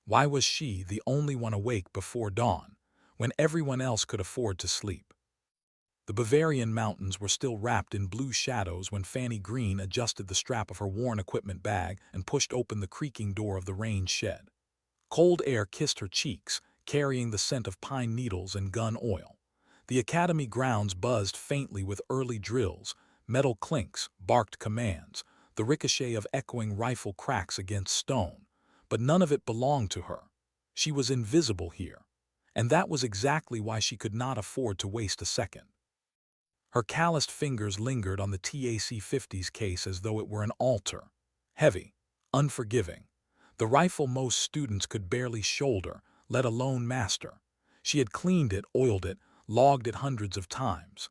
Why was she the only one awake before dawn, when everyone else could afford to sleep? The Bavarian mountains were still wrapped in blue shadows when Fanny Green adjusted the strap of her worn equipment bag and pushed open the creaking door of the range shed. Cold air kissed her cheeks, carrying the scent of pine needles and gun oil. The academy grounds buzzed faintly with early drills, metal clinks, barked commands, the ricochet of echoing rifle cracks against stone. But none of it belonged to her. She was invisible here, and that was exactly why she could not afford to waste a second. Her calloused fingers lingered on the TAC-50's case as though it were an altar. Heavy, unforgiving. The rifle most students could barely shoulder, let alone master. She had cleaned it, oiled it, logged it hundreds of times.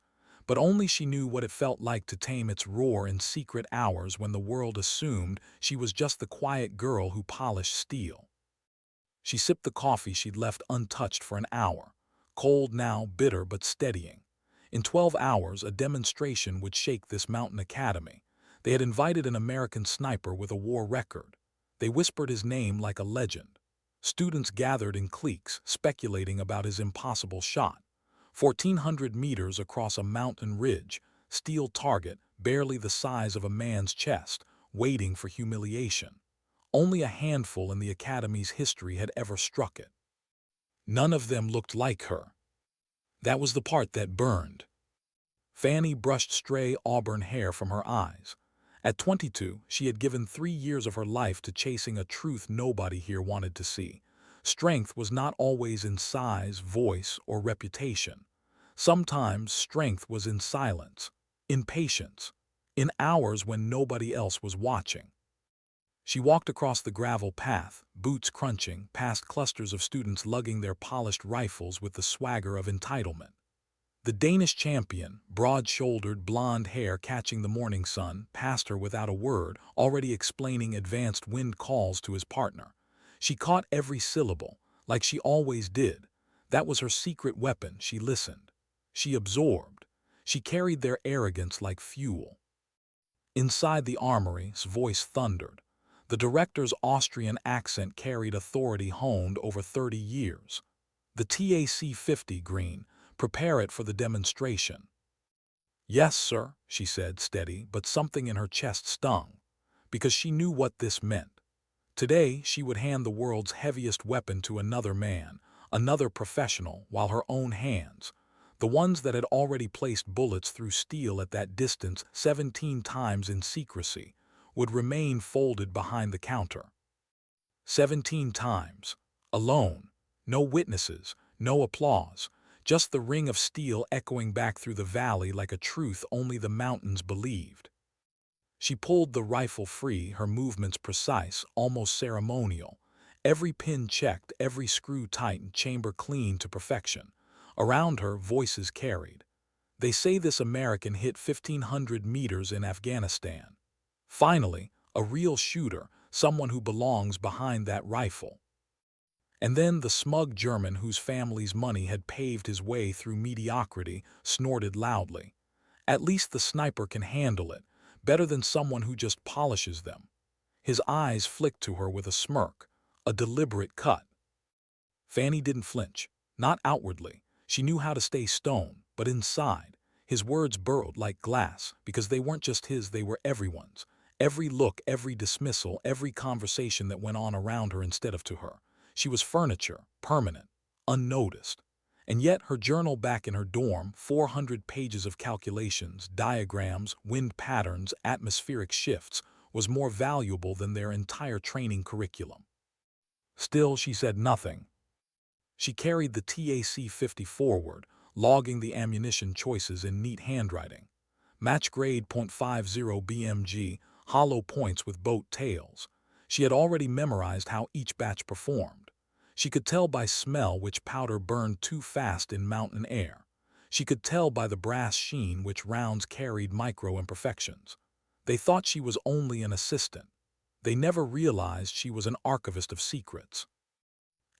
But only she knew what it felt like to tame its roar in secret hours when the world assumed she was just the quiet girl who polished steel. She sipped the coffee she'd left untouched for an hour, cold now, bitter but steadying. In 12 hours, a demonstration would shake this mountain academy. They had invited an American sniper with a war record. They whispered his name like a legend. Students gathered in cliques, speculating about his impossible shot. 1,400 meters across a mountain ridge, steel target barely the size of a man's chest, waiting for humiliation. Only a handful in the academy's history had ever struck it. None of them looked like her. That was the part that burned. Fanny brushed stray auburn hair from her eyes. At 22, she had given 3 years of her life to chasing a truth nobody here wanted to see. Strength was not always in size, voice, or reputation. Sometimes strength was in silence, in patience, in hours when nobody else was watching. She walked across the gravel path, boots crunching, past clusters of students lugging their polished rifles with the swagger of entitlement. The Danish champion, broad-shouldered, blonde hair catching the morning sun, passed her without a word, already explaining advanced wind calls to his partner. She caught every syllable, like she always did. That was her secret weapon. She listened. She absorbed. She carried their arrogance like fuel. Inside the armory's voice thundered. The director's Austrian accent carried authority honed over 30 years. The TAC-50 Green, prepare it for the demonstration. Yes, sir, she said, steady, but something in her chest stung, because she knew what this meant. Today, she would hand the world's heaviest weapon to another man, another professional, while her own hands, the ones that had already placed bullets through steel at that distance 17 times in secrecy, would remain folded behind the counter. 17 times. Alone. No witnesses, no applause, just the ring of steel echoing back through the valley like a truth only the mountains believed. She pulled the rifle free, her movements precise, almost ceremonial. Every pin checked, every screw tightened, chamber clean to perfection. Around her, voices carried. They say this American hit 1,500 meters in Afghanistan. Finally, a real shooter, someone who belongs behind that rifle. And then the smug German whose family's money had paved his way through mediocrity snorted loudly. At least the sniper can handle it, better than someone who just polishes them. His eyes flicked to her with a smirk, a deliberate cut. Fanny didn't flinch, not outwardly. She knew how to stay stone, but inside, his words burrowed like glass because they weren't just his, they were everyone's. Every look, every dismissal, every conversation that went on around her instead of to her. She was furniture, permanent, unnoticed. And yet her journal back in her dorm, 400 pages of calculations, diagrams, wind patterns, atmospheric shifts, was more valuable than their entire training curriculum. Still, she said nothing. She carried the TAC-50 forward, logging the ammunition choices in neat handwriting. Match grade .50 BMG, hollow points with boat tails. She had already memorized how each batch performed. She could tell by smell which powder burned too fast in mountain air. She could tell by the brass sheen which rounds carried micro-imperfections. They thought she was only an assistant. They never realized she was an archivist of secrets.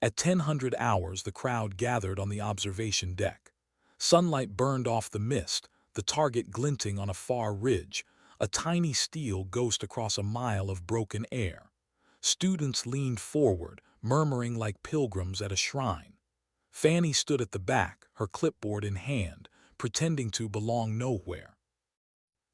At 1000 hours, the crowd gathered on the observation deck. Sunlight burned off the mist, the target glinting on a far ridge, a tiny steel ghost across a mile of broken air. Students leaned forward, murmuring like pilgrims at a shrine. Fanny stood at the back, her clipboard in hand, pretending to belong nowhere.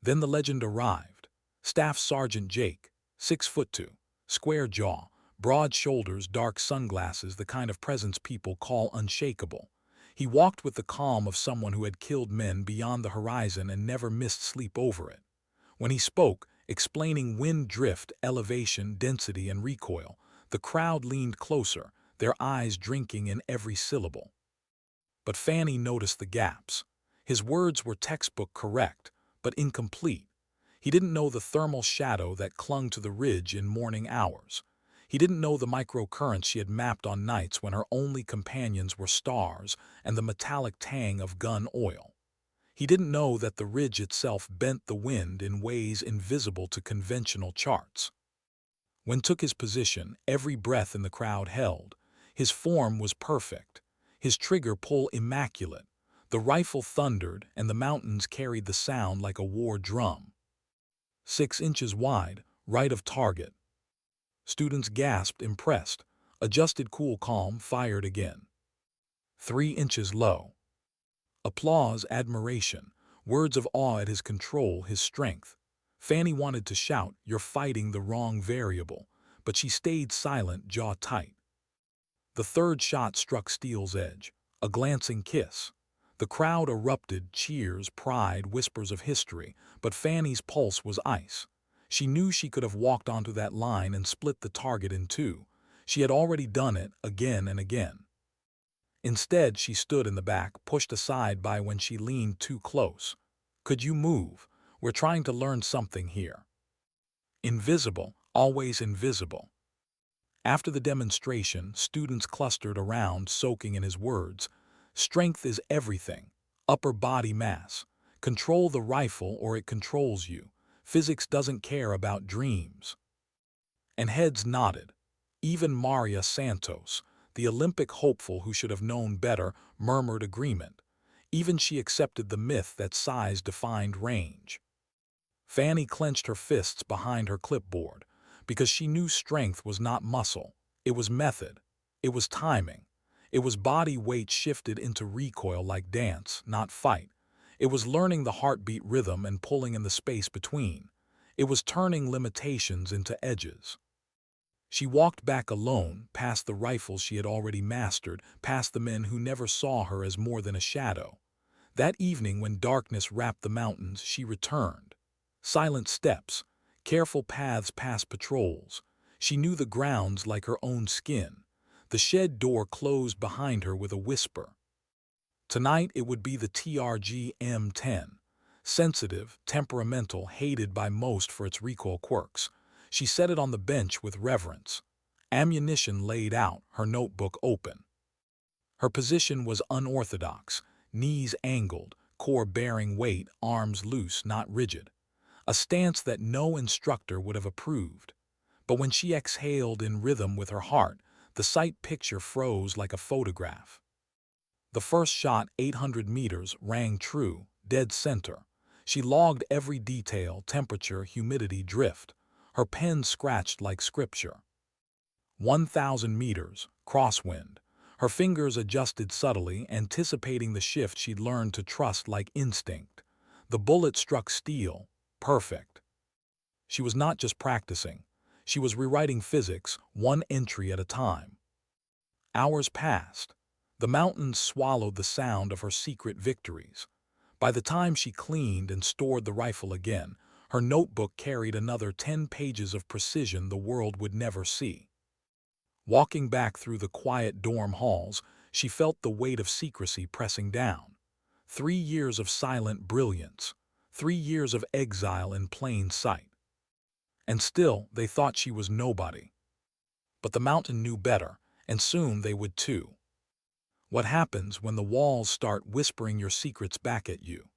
Then the legend arrived. Staff Sergeant Jake, 6'2", square jaw, broad shoulders, dark sunglasses, the kind of presence people call unshakable. He walked with the calm of someone who had killed men beyond the horizon and never missed sleep over it. When he spoke, explaining wind drift, elevation, density, and recoil, the crowd leaned closer, their eyes drinking in every syllable. But Fanny noticed the gaps. His words were textbook correct, but incomplete. He didn't know the thermal shadow that clung to the ridge in morning hours. He didn't know the microcurrents she had mapped on nights when her only companions were stars and the metallic tang of gun oil. He didn't know that the ridge itself bent the wind in ways invisible to conventional charts. When took his position, every breath in the crowd held. His form was perfect, his trigger pull immaculate. The rifle thundered, and the mountains carried the sound like a war drum. 6 inches wide, right of target. Students gasped, impressed, adjusted, cool, calm, fired again. 3 inches low. Applause, admiration, words of awe at his control, his strength. Fanny wanted to shout, "You're fighting the wrong variable," but she stayed silent, jaw tight. The third shot struck steel's edge, a glancing kiss. The crowd erupted, cheers, pride, whispers of history, but Fanny's pulse was ice. She knew she could have walked onto that line and split the target in two. She had already done it again and again. Instead, she stood in the back, pushed aside by when she leaned too close. "Could you move? We're trying to learn something here." Invisible, always invisible. After the demonstration, students clustered around, soaking in his words. Strength is everything. Upper body mass. Control the rifle or it controls you. Physics doesn't care about dreams. And heads nodded. Even Maria Santos, the Olympic hopeful who should have known better, murmured agreement. Even she accepted the myth that size defined range. Fanny clenched her fists behind her clipboard, because she knew strength was not muscle. It was method. It was timing. It was body weight shifted into recoil like dance, not fight. It was learning the heartbeat rhythm and pulling in the space between. It was turning limitations into edges. She walked back alone, past the rifles she had already mastered, past the men who never saw her as more than a shadow. That evening, when darkness wrapped the mountains, she returned. Silent steps, careful paths past patrols. She knew the grounds like her own skin. The shed door closed behind her with a whisper. Tonight it would be the TRG M10. Sensitive, temperamental, hated by most for its recoil quirks. She set it on the bench with reverence. Ammunition laid out, her notebook open. Her position was unorthodox, knees angled, core bearing weight, arms loose, not rigid. A stance that no instructor would have approved. But when she exhaled in rhythm with her heart, the sight picture froze like a photograph. The first shot, 800 meters, rang true, dead center. She logged every detail, temperature, humidity, drift. Her pen scratched like scripture. 1,000 meters, crosswind. Her fingers adjusted subtly, anticipating the shift she'd learned to trust like instinct. The bullet struck steel, perfect. She was not just practicing. She was rewriting physics, one entry at a time. Hours passed. The mountains swallowed the sound of her secret victories. By the time she cleaned and stored the rifle again, her notebook carried another 10 pages of precision the world would never see. Walking back through the quiet dorm halls, she felt the weight of secrecy pressing down. 3 years of silent brilliance. 3 years of exile in plain sight. And still, they thought she was nobody. But the mountain knew better, and soon they would too. What happens when the walls start whispering your secrets back at you?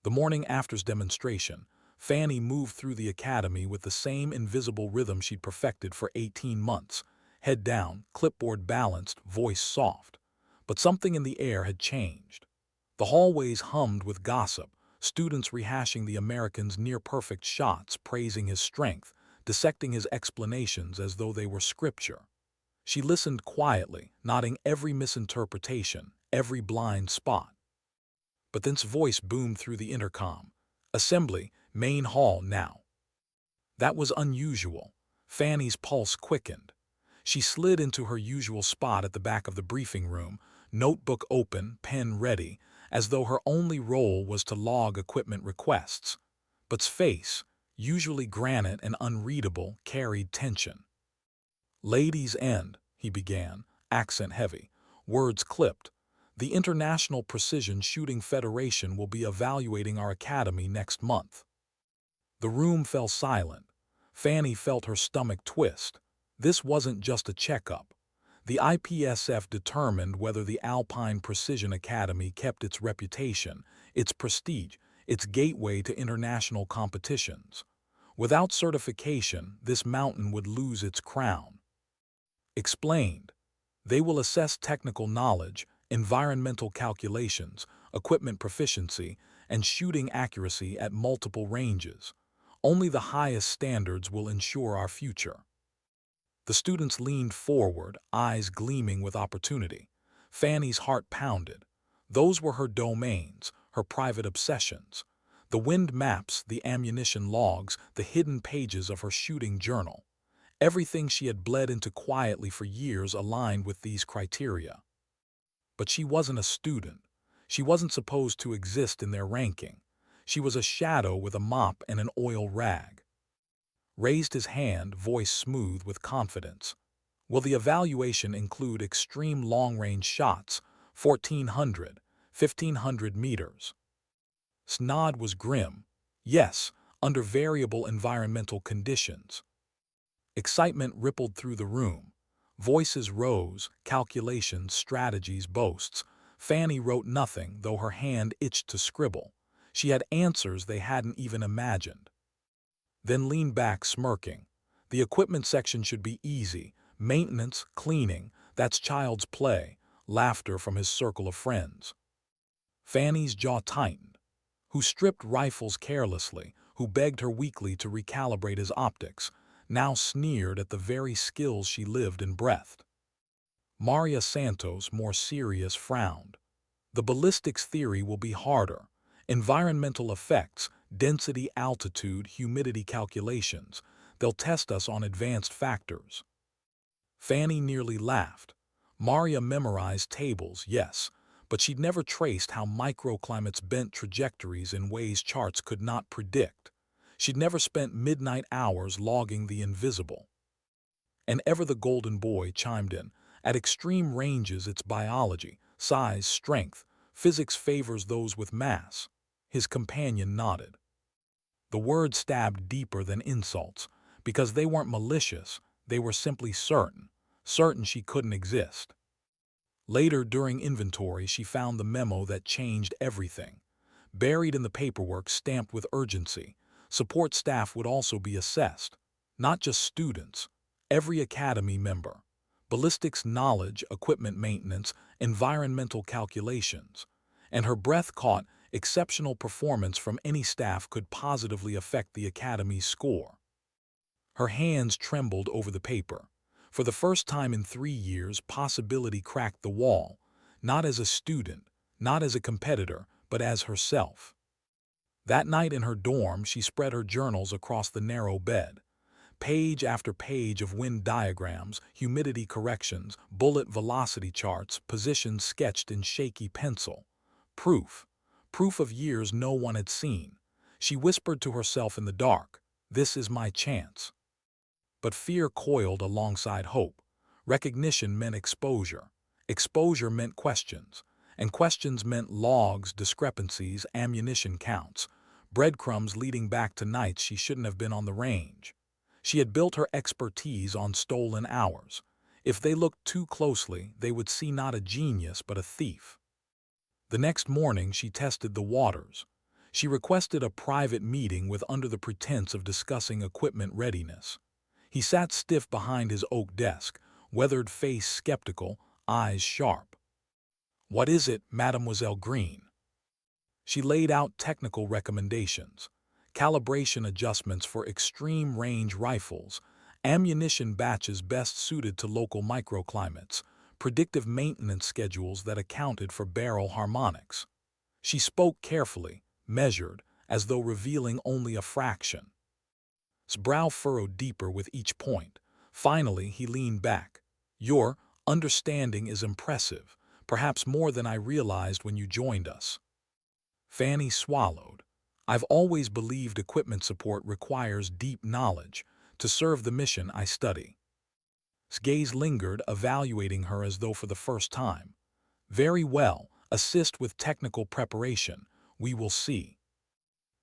The morning after's demonstration, Fanny moved through the academy with the same invisible rhythm she'd perfected for 18 months. Head down, clipboard balanced, voice soft. But something in the air had changed. The hallways hummed with gossip, students rehashing the American's near-perfect shots, praising his strength, dissecting his explanations as though they were scripture. She listened quietly, noting every misinterpretation, every blind spot. But then's voice boomed through the intercom. "Assembly, main hall now." That was unusual. Fanny's pulse quickened. She slid into her usual spot at the back of the briefing room, notebook open, pen ready, as though her only role was to log equipment requests. But's face, usually granite and unreadable, carried tension. "Ladies and," he began, accent heavy, words clipped. "The International Precision Shooting Federation will be evaluating our academy next month." The room fell silent. Fanny felt her stomach twist. This wasn't just a checkup. The IPSF determined whether the Alpine Precision Academy kept its reputation, its prestige, its gateway to international competitions. Without certification, this mountain would lose its crown. Explained. They will assess technical knowledge, environmental calculations, equipment proficiency, and shooting accuracy at multiple ranges. Only the highest standards will ensure our future. The students leaned forward, eyes gleaming with opportunity. Fanny's heart pounded. Those were her domains, her private obsessions. The wind maps, the ammunition logs, the hidden pages of her shooting journal. Everything she had bled into quietly for years aligned with these criteria. But she wasn't a student. She wasn't supposed to exist in their ranking. She was a shadow with a mop and an oil rag. Raised his hand, voice smooth with confidence. "Will the evaluation include extreme long-range shots, 1,400, 1,500 meters?" Snod was grim. "Yes, under variable environmental conditions." Excitement rippled through the room. Voices rose, calculations, strategies, boasts. Fanny wrote nothing, though her hand itched to scribble. She had answers they hadn't even imagined. Then leaned back, smirking. "The equipment section should be easy. Maintenance, cleaning, that's child's play." Laughter from his circle of friends. Fanny's jaw tightened. Who stripped rifles carelessly, who begged her weekly to recalibrate his optics, now sneered at the very skills she lived and breathed. Maria Santos, more serious, frowned. "The ballistics theory will be harder. Environmental effects, density, altitude, humidity calculations. They'll test us on advanced factors." Fanny nearly laughed. Maria memorized tables, yes, but she'd never traced how microclimates bent trajectories in ways charts could not predict. She'd never spent midnight hours logging the invisible. And ever the golden boy chimed in. "At extreme ranges it's biology, size, strength. Physics favors those with mass." His companion nodded. The words stabbed deeper than insults, because they weren't malicious, they were simply certain, certain she couldn't exist. Later, during inventory, she found the memo that changed everything. Buried in the paperwork, stamped with urgency, support staff would also be assessed. Not just students, every academy member. Ballistics knowledge, equipment maintenance, environmental calculations. And her breath caught. Exceptional performance from any staff could positively affect the academy's score. Her hands trembled over the paper. For the first time in 3 years, possibility cracked the wall, not as a student, not as a competitor, but as herself. That night in her dorm, she spread her journals across the narrow bed. Page after page of wind diagrams, humidity corrections, bullet velocity charts, positions sketched in shaky pencil. Proof. Proof of years no one had seen. She whispered to herself in the dark, "This is my chance." But fear coiled alongside hope. Recognition meant exposure. Exposure meant questions. And questions meant logs, discrepancies, ammunition counts, breadcrumbs leading back to nights she shouldn't have been on the range. She had built her expertise on stolen hours. If they looked too closely, they would see not a genius but a thief. The next morning she tested the waters. She requested a private meeting with under the pretense of discussing equipment readiness. He sat stiff behind his oak desk, weathered face skeptical, eyes sharp. "What is it, Mademoiselle Green?" She laid out technical recommendations. Calibration adjustments for extreme range rifles, ammunition batches best suited to local microclimates, predictive maintenance schedules that accounted for barrel harmonics. She spoke carefully, measured, as though revealing only a fraction. His brow furrowed deeper with each point. Finally, he leaned back. "Your understanding is impressive, perhaps more than I realized when you joined us." Fanny swallowed. "I've always believed equipment support requires deep knowledge to serve the mission I study." His gaze lingered, evaluating her as though for the first time. "Very well, assist with technical preparation. We will see."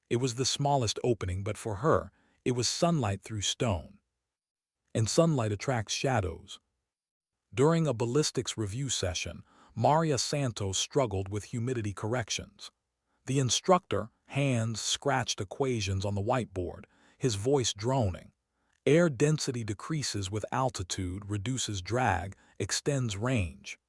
It was the smallest opening, but for her, it was sunlight through stone. And sunlight attracts shadows. During a ballistics review session, Maria Santos struggled with humidity corrections. The instructor, hands scratched equations on the whiteboard, his voice droning. Air density decreases with altitude, reduces drag, extends range.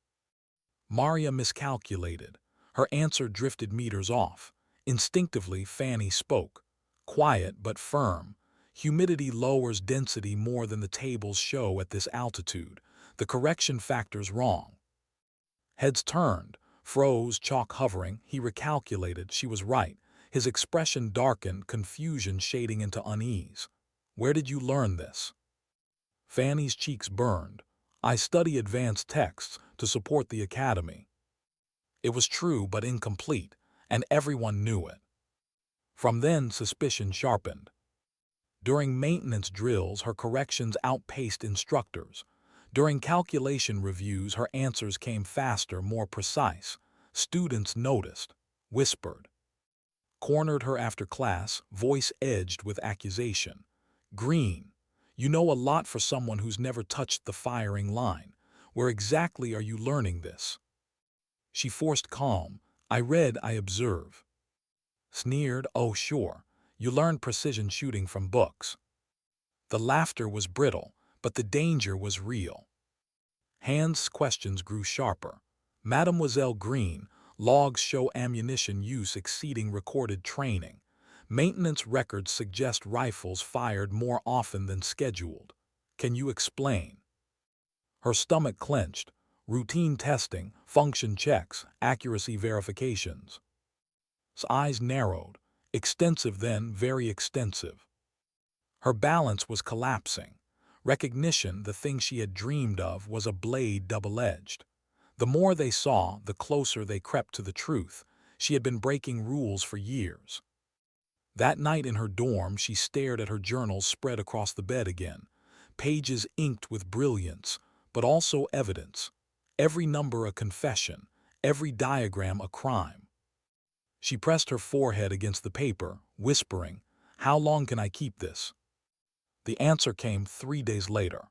Maria miscalculated. Her answer drifted meters off. Instinctively, Fanny spoke. Quiet but firm. "Humidity lowers density more than the tables show at this altitude. The correction factor's wrong." Heads turned, froze, chalk hovering. He recalculated. She was right. His expression darkened, confusion shading into unease. "Where did you learn this?" Fanny's cheeks burned. "I study advanced texts to support the academy." It was true but incomplete, and everyone knew it. From then, suspicion sharpened. During maintenance drills, her corrections outpaced instructors. During calculation reviews, her answers came faster, more precise. Students noticed, whispered. Cornered her after class, voice edged with accusation. "Green, you know a lot for someone who's never touched the firing line. Where exactly are you learning this?" She forced calm. "I read, I observe." Sneered. "Oh, sure. You learned precision shooting from books." The laughter was brittle, but the danger was real. Hand's questions grew sharper. "Mademoiselle Green, logs show ammunition use exceeding recorded training. Maintenance records suggest rifles fired more often than scheduled. Can you explain?" Her stomach clenched. "Routine testing, function checks, accuracy verifications." His eyes narrowed. "Extensive then, very extensive." Her balance was collapsing. Recognition, the thing she had dreamed of, was a blade double-edged. The more they saw, the closer they crept to the truth. She had been breaking rules for years. That night in her dorm, she stared at her journals spread across the bed again. Pages inked with brilliance, but also evidence. Every number a confession, every diagram a crime. She pressed her forehead against the paper, whispering, "How long can I keep this?" The answer came 3 days later.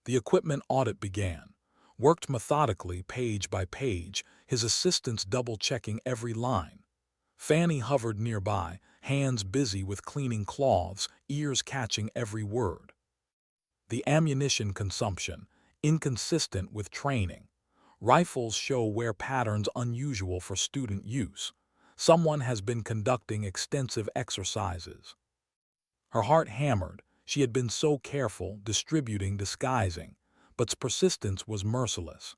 The equipment audit began. Worked methodically, page by page, his assistants double-checking every line. Fanny hovered nearby, hands busy with cleaning cloths, ears catching every word. The ammunition consumption, inconsistent with training. Rifles show wear patterns unusual for student use. Someone has been conducting extensive exercises. Her heart hammered. She had been so careful, distributing, disguising, but persistence was merciless.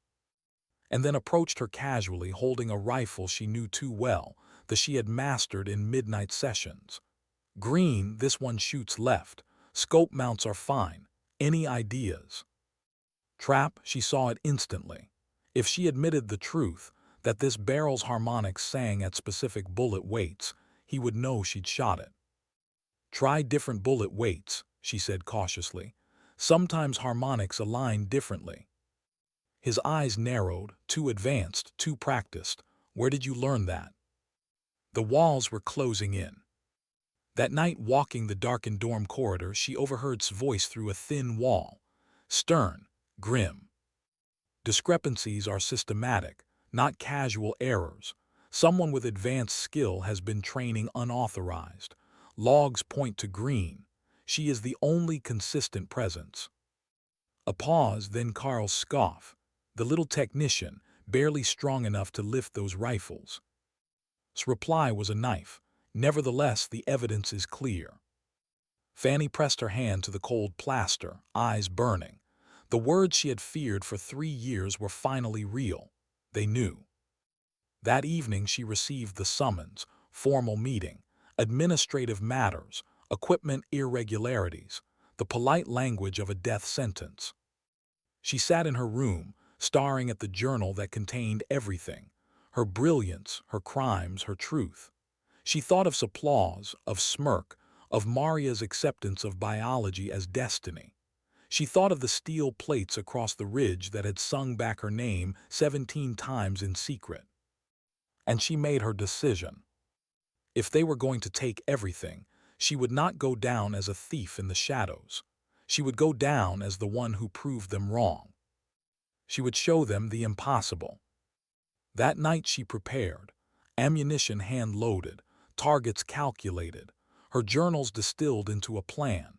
And then approached her casually, holding a rifle she knew too well, that she had mastered in midnight sessions. "Green, this one shoots left. Scope mounts are fine. Any ideas?" Trap, she saw it instantly. If she admitted the truth, that this barrel's harmonics sang at specific bullet weights, he would know she'd shot it. "Try different bullet weights," she said cautiously. "Sometimes harmonics align differently." His eyes narrowed. "Too advanced, too practiced. Where did you learn that?" The walls were closing in. That night, walking the darkened dorm corridor, she overheard his voice through a thin wall. Stern, grim. "Discrepancies are systematic, not casual errors. Someone with advanced skill has been training unauthorized. Logs point to Green. She is the only consistent presence." A pause, then Carl's scoff. "The little technician, barely strong enough to lift those rifles." His reply was a knife. "Nevertheless, the evidence is clear." Fanny pressed her hand to the cold plaster, eyes burning. The words she had feared for 3 years were finally real. They knew. That evening she received the summons, formal meeting, administrative matters, equipment irregularities, the polite language of a death sentence. She sat in her room, staring at the journal that contained everything, her brilliance, her crimes, her truth. She thought of applause, of smirk, of Maria's acceptance of biology as destiny. She thought of the steel plates across the ridge that had sung back her name 17 times in secret. And she made her decision. If they were going to take everything, she would not go down as a thief in the shadows. She would go down as the one who proved them wrong. She would show them the impossible. That night she prepared, ammunition hand-loaded, targets calculated, her journals distilled into a plan.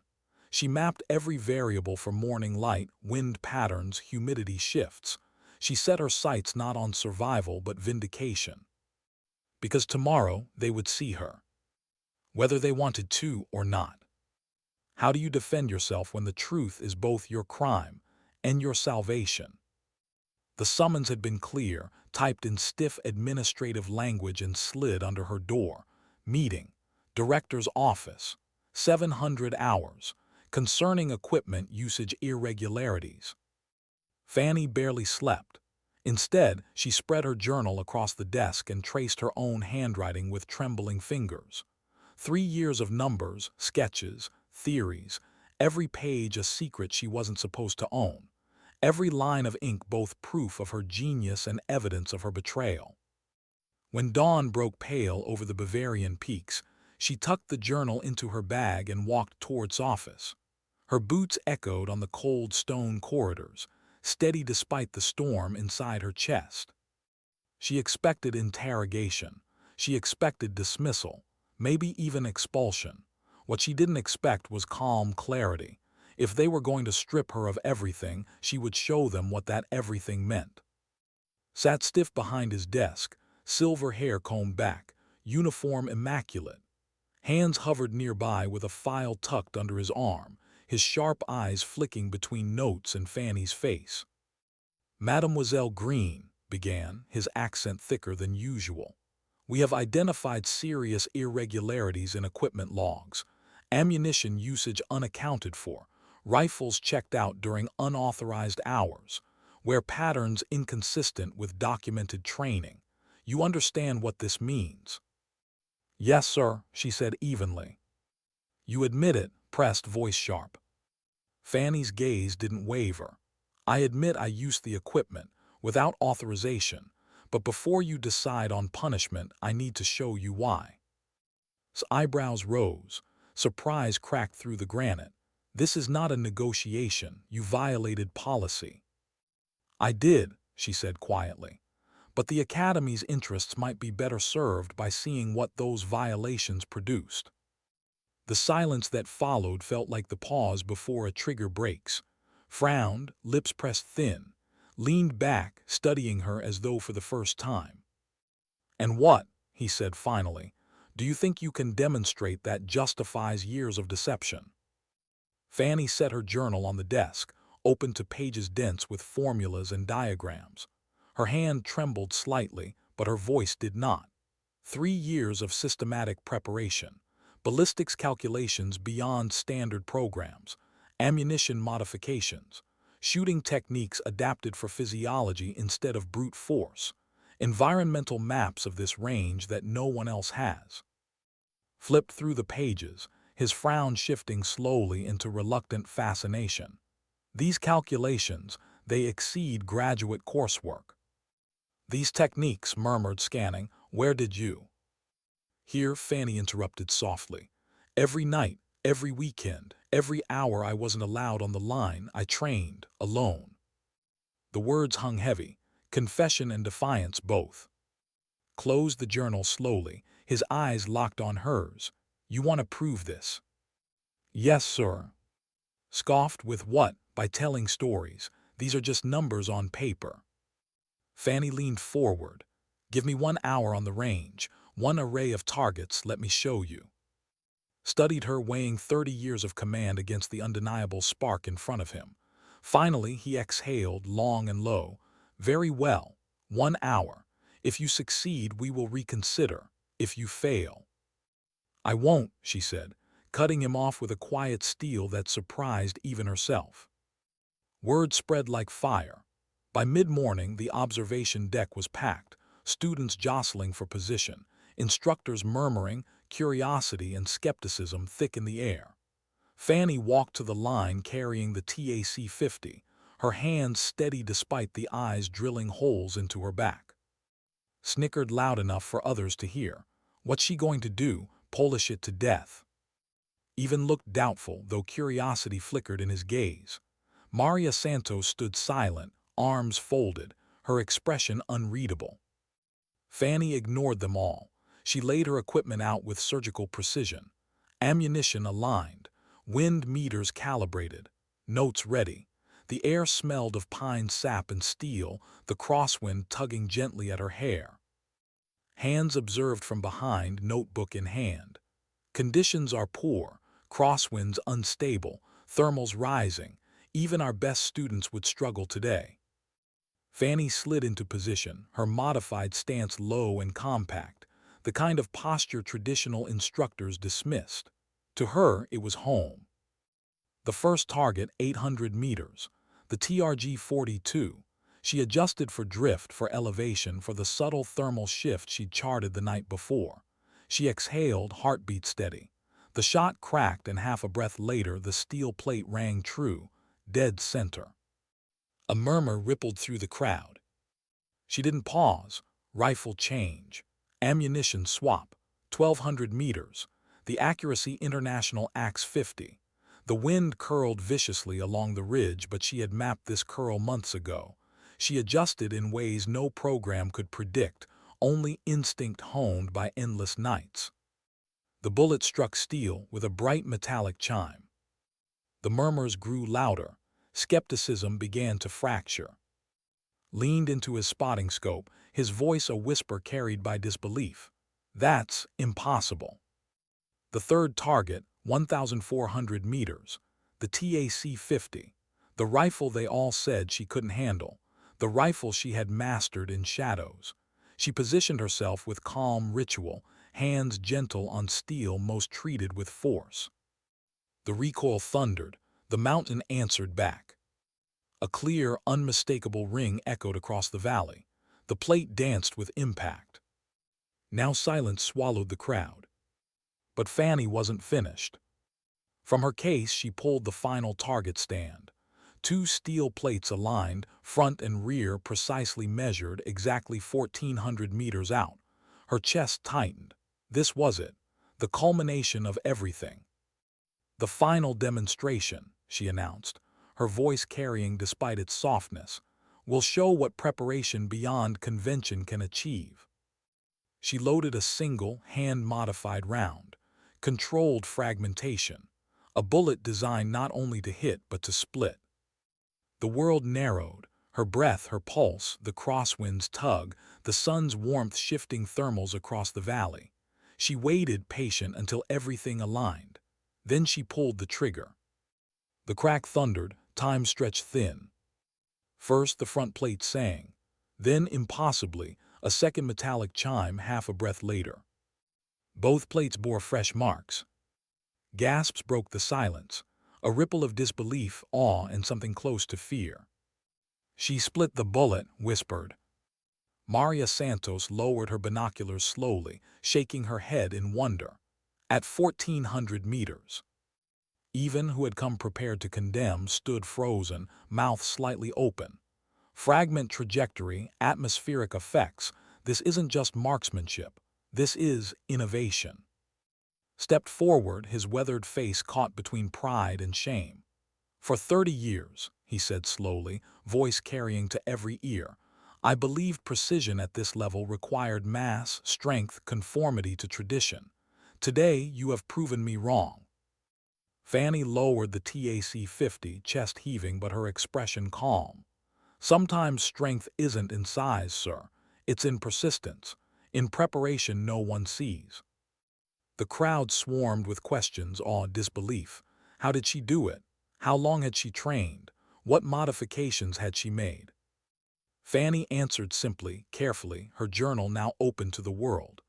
She mapped every variable for morning light, wind patterns, humidity shifts. She set her sights not on survival but vindication. Because tomorrow they would see her, whether they wanted to or not. How do you defend yourself when the truth is both your crime and your salvation? The summons had been clear, typed in stiff administrative language and slid under her door. Meeting, director's office, 700 hours, concerning equipment usage irregularities. Fanny barely slept. Instead, she spread her journal across the desk and traced her own handwriting with trembling fingers. 3 years of numbers, sketches, theories, every page a secret she wasn't supposed to own. Every line of ink both proof of her genius and evidence of her betrayal. When dawn broke pale over the Bavarian peaks, she tucked the journal into her bag and walked towards office. Her boots echoed on the cold stone corridors, steady despite the storm inside her chest. She expected interrogation. She expected dismissal, maybe even expulsion. What she didn't expect was calm clarity. If they were going to strip her of everything, she would show them what that everything meant. Sat stiff behind his desk, silver hair combed back, uniform immaculate. Hands hovered nearby with a file tucked under his arm, his sharp eyes flicking between notes and Fanny's face. Mademoiselle Green began, his accent thicker than usual. We have identified serious irregularities in equipment logs, ammunition usage unaccounted for, rifles checked out during unauthorized hours, where patterns inconsistent with documented training. You understand what this means? Yes, sir, she said evenly. You admit it, pressed voice sharp. Fanny's gaze didn't waver. I admit I used the equipment, without authorization, but before you decide on punishment, I need to show you why. His eyebrows rose. Surprise cracked through the granite. This is not a negotiation. You violated policy. I did, she said quietly. But the Academy's interests might be better served by seeing what those violations produced. The silence that followed felt like the pause before a trigger breaks. Frowned, lips pressed thin, leaned back, studying her as though for the first time. And what, he said finally, do you think you can demonstrate that justifies years of deception? Fanny set her journal on the desk, open to pages dense with formulas and diagrams. Her hand trembled slightly, but her voice did not. 3 years of systematic preparation, ballistics calculations beyond standard programs, ammunition modifications, shooting techniques adapted for physiology instead of brute force, environmental maps of this range that no one else has. Flipped through the pages, his frown shifting slowly into reluctant fascination. These calculations, they exceed graduate coursework. These techniques, murmured scanning, where did you? Here Fanny interrupted softly. Every night, every weekend, every hour I wasn't allowed on the line, I trained, alone. The words hung heavy, confession and defiance both. Closed the journal slowly, his eyes locked on hers. You want to prove this? Yes, sir. Scoffed with what? By telling stories. These are just numbers on paper. Fanny leaned forward. Give me 1 hour on the range, one array of targets, let me show you. studied her weighing 30 years of command against the undeniable spark in front of him. Finally, he exhaled long and low. "Very well. 1 hour. If you succeed, we will reconsider. If you fail—" "I won't," she said, cutting him off with a quiet steel that surprised even herself. Word spread like fire. By mid-morning, the observation deck was packed, students jostling for position, instructors murmuring, curiosity and skepticism thick in the air. Fanny walked to the line carrying the TAC-50, her hands steady despite the eyes drilling holes into her back. Snickered loud enough for others to hear. What's she going to do, polish it to death? Even looked doubtful, though curiosity flickered in his gaze. Maria Santos stood silent, arms folded, her expression unreadable. Fanny ignored them all. She laid her equipment out with surgical precision. Ammunition aligned, wind meters calibrated, notes ready. The air smelled of pine sap and steel, the crosswind tugging gently at her hair. Hands observed from behind, notebook in hand. Conditions are poor, crosswinds unstable, thermals rising. Even our best students would struggle today. Fanny slid into position, her modified stance low and compact, the kind of posture traditional instructors dismissed. To her, it was home. The first target, 800 meters, the TRG-42. She adjusted for drift, for elevation, for the subtle thermal shift she'd charted the night before. She exhaled, heartbeat steady. The shot cracked, and half a breath later, the steel plate rang true, dead center. A murmur rippled through the crowd. She didn't pause. Rifle change. Ammunition swap. 1,200 meters. The accuracy International Axe 50. The wind curled viciously along the ridge, but she had mapped this curl months ago. She adjusted in ways no program could predict, only instinct honed by endless nights. The bullet struck steel with a bright metallic chime. The murmurs grew louder. Skepticism began to fracture. Leaned into his spotting scope, his voice a whisper carried by disbelief. "That's impossible." The third target, 1,400 meters, the TAC-50, the rifle they all said she couldn't handle, the rifle she had mastered in shadows. She positioned herself with calm ritual, hands gentle on steel most treated with force. The recoil thundered. The mountain answered back. A clear, unmistakable ring echoed across the valley. The plate danced with impact. Now silence swallowed the crowd. But Fanny wasn't finished. From her case, she pulled the final target stand. 2 steel plates aligned, front and rear precisely measured, exactly 1,400 meters out. Her chest tightened. This was it, the culmination of everything. "The final demonstration," she announced, her voice carrying despite its softness, "will show what preparation beyond convention can achieve." She loaded a single, hand-modified round, controlled fragmentation, a bullet designed not only to hit but to split. The world narrowed, her breath, her pulse, the crosswind's tug, the sun's warmth shifting thermals across the valley. She waited, patient, until everything aligned. Then she pulled the trigger. The crack thundered, time stretched thin. First the front plate sang. Then, impossibly, a second metallic chime half a breath later. Both plates bore fresh marks. Gasps broke the silence, a ripple of disbelief, awe, and something close to fear. "She split the bullet," whispered. Maria Santos lowered her binoculars slowly, shaking her head in wonder. At 1,400 meters. Even, who had come prepared to condemn, stood frozen, mouth slightly open. Fragment trajectory, atmospheric effects, this isn't just marksmanship. This is innovation. Stepped forward, his weathered face caught between pride and shame. "For 30 years, he said slowly, voice carrying to every ear, "I believed precision at this level required mass, strength, conformity to tradition. Today, you have proven me wrong." Fanny lowered the TAC-50, chest heaving but her expression calm. "Sometimes strength isn't in size, sir. It's in persistence, in preparation no one sees." The crowd swarmed with questions, awe, disbelief. How did she do it? How long had she trained? What modifications had she made? Fanny answered simply, carefully, her journal now open to the world.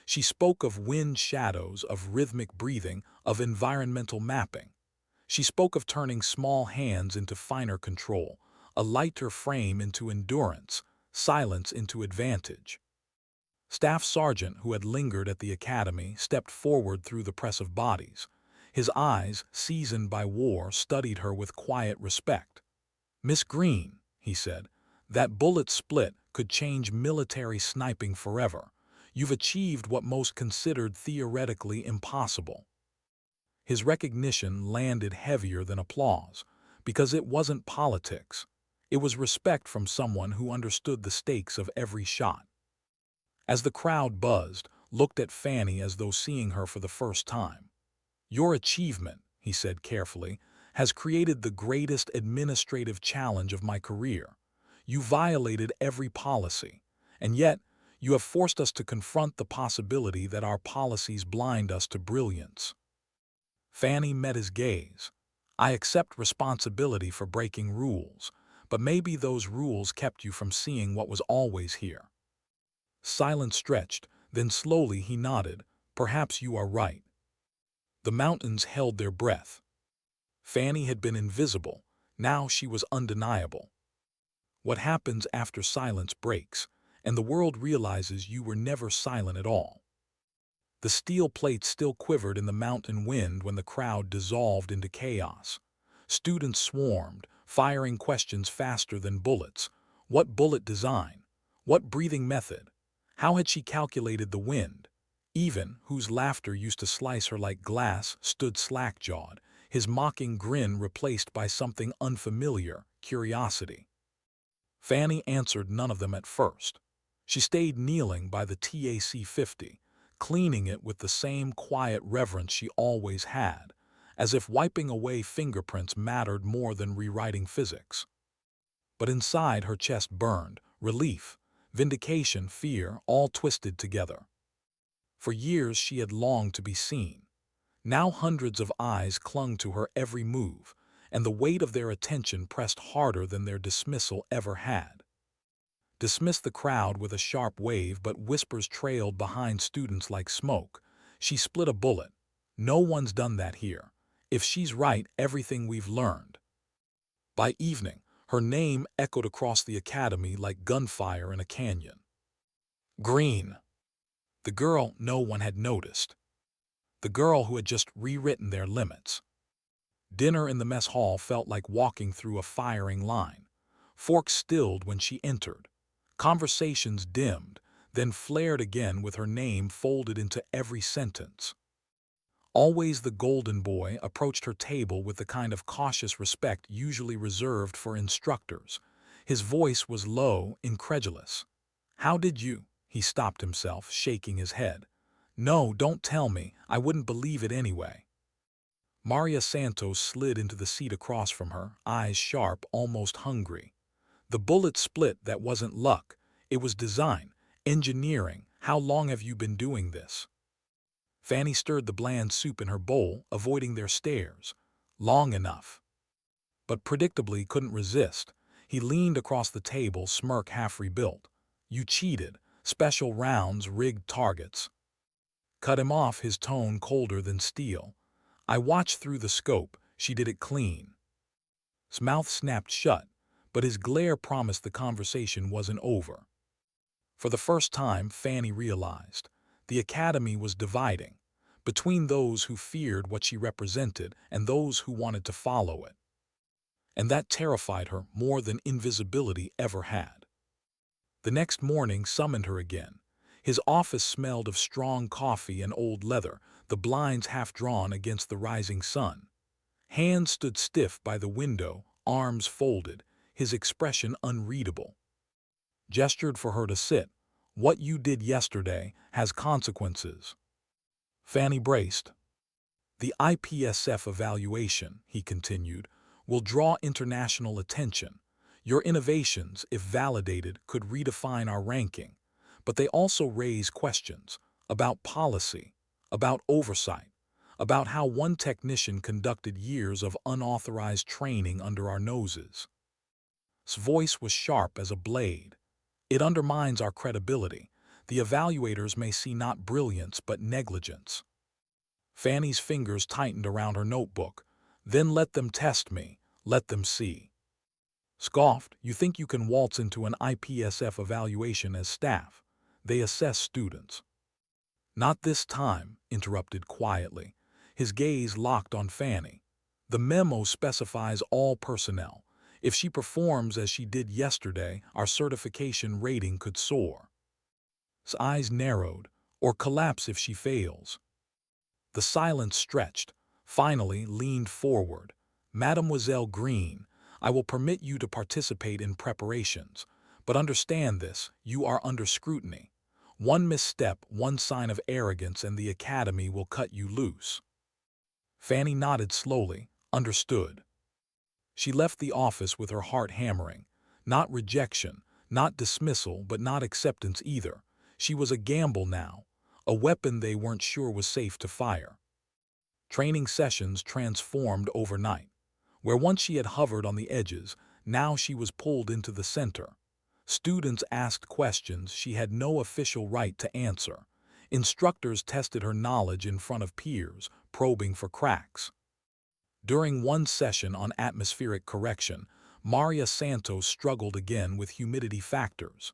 She spoke of wind shadows, of rhythmic breathing, of environmental mapping. She spoke of turning small hands into finer control, a lighter frame into endurance, silence into advantage. Staff Sergeant, who had lingered at the academy, stepped forward through the press of bodies. His eyes, seasoned by war, studied her with quiet respect. "Miss Green," he said, "that bullet split could change military sniping forever. You've achieved what most considered theoretically impossible." His recognition landed heavier than applause, because it wasn't politics. It was respect from someone who understood the stakes of every shot. As the crowd buzzed, looked at Fanny as though seeing her for the first time. "Your achievement," he said carefully, "has created the greatest administrative challenge of my career. You violated every policy, and yet you have forced us to confront the possibility that our policies blind us to brilliance." Fanny met his gaze. "I accept responsibility for breaking rules, but maybe those rules kept you from seeing what was always here." Silence stretched, then slowly he nodded. "Perhaps you are right." The mountains held their breath. Fanny had been invisible, now she was undeniable. What happens after silence breaks, and the world realizes you were never silent at all? The steel plates still quivered in the mountain wind when the crowd dissolved into chaos. Students swarmed, firing questions faster than bullets. What bullet design? What breathing method? How had she calculated the wind? Even, whose laughter used to slice her like glass, stood slack-jawed, his mocking grin replaced by something unfamiliar, curiosity. Fanny answered none of them at first. She stayed kneeling by the TAC-50, cleaning it with the same quiet reverence she always had, as if wiping away fingerprints mattered more than rewriting physics. But inside her chest burned, relief, vindication, fear, all twisted together. For years she had longed to be seen. Now hundreds of eyes clung to her every move, and the weight of their attention pressed harder than their dismissal ever had. Dismissed the crowd with a sharp wave, but whispers trailed behind students like smoke. She split a bullet. No one's done that here. If she's right, everything we've learned. By evening, her name echoed across the academy like gunfire in a canyon. Green. The girl no one had noticed. The girl who had just rewritten their limits. Dinner in the mess hall felt like walking through a firing line. Forks stilled when she entered. Conversations dimmed, then flared again with her name folded into every sentence. Always the golden boy approached her table with the kind of cautious respect usually reserved for instructors. His voice was low, incredulous. "How did you?" He stopped himself, shaking his head. "No, don't tell me. I wouldn't believe it anyway." Maria Santos slid into the seat across from her, eyes sharp, almost hungry. "The bullet split, that wasn't luck. It was design, engineering. How long have you been doing this?" Fanny stirred the bland soup in her bowl, avoiding their stares. "Long enough." But predictably couldn't resist. He leaned across the table, smirk half rebuilt. "You cheated. Special rounds, rigged targets." Cut him off, his tone colder than steel. "I watched through the scope. She did it clean." His mouth snapped shut, but his glare promised the conversation wasn't over. For the first time, Fanny realized the academy was dividing between those who feared what she represented and those who wanted to follow it. And that terrified her more than invisibility ever had. The next morning summoned her again. His office smelled of strong coffee and old leather, the blinds half drawn against the rising sun. Hands stood stiff by the window, arms folded, his expression unreadable. Gestured for her to sit. "What you did yesterday has consequences." Fanny braced. "The IPSF evaluation," he continued, "will draw international attention. Your innovations, if validated, could redefine our ranking. But they also raise questions about policy, about oversight, about how one technician conducted years of unauthorized training under our noses. His voice was sharp as a blade. It undermines our credibility. The evaluators may see not brilliance but negligence. Fanny's fingers tightened around her notebook. Then let them test me. Let them see. Scoffed, you think you can waltz into an IPSF evaluation as staff? They assess students. Not this time, interrupted quietly. His gaze locked on Fanny. The memo specifies all personnel. If she performs as she did yesterday, our certification rating could soar. His eyes narrowed, or collapse if she fails. The silence stretched, finally leaned forward. Mademoiselle Green, I will permit you to participate in preparations, but understand this, you are under scrutiny. One misstep, one sign of arrogance, and the academy will cut you loose. Fanny nodded slowly, understood. She left the office with her heart hammering. Not rejection, not dismissal, but not acceptance either. She was a gamble now, a weapon they weren't sure was safe to fire. Training sessions transformed overnight. Where once she had hovered on the edges, now she was pulled into the center. Students asked questions she had no official right to answer. Instructors tested her knowledge in front of peers, probing for cracks. During one session on atmospheric correction, Maria Santos struggled again with humidity factors.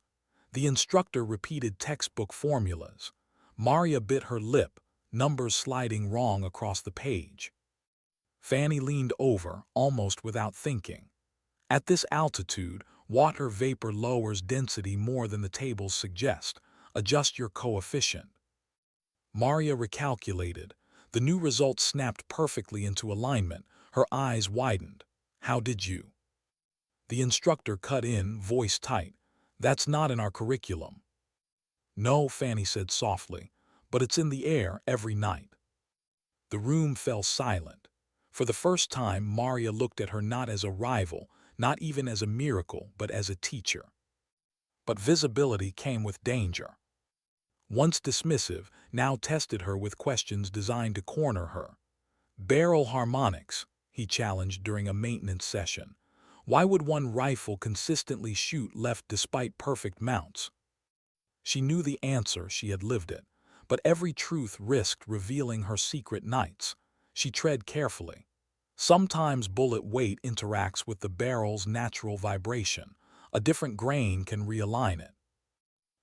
The instructor repeated textbook formulas. Maria bit her lip, numbers sliding wrong across the page. Fanny leaned over, almost without thinking. At this altitude, water vapor lowers density more than the tables suggest. Adjust your coefficient. Maria recalculated. The new result snapped perfectly into alignment. Her eyes widened. How did you? The instructor cut in, voice tight. That's not in our curriculum. No, Fanny said softly, but it's in the air every night. The room fell silent. For the first time, Maria looked at her not as a rival, not even as a miracle, but as a teacher. But visibility came with danger. Once dismissive, now tested her with questions designed to corner her. Barrel harmonics, he challenged during a maintenance session. Why would one rifle consistently shoot left despite perfect mounts? She knew the answer, she had lived it, but every truth risked revealing her secret nights. She tread carefully. Sometimes bullet weight interacts with the barrel's natural vibration. A different grain can realign it.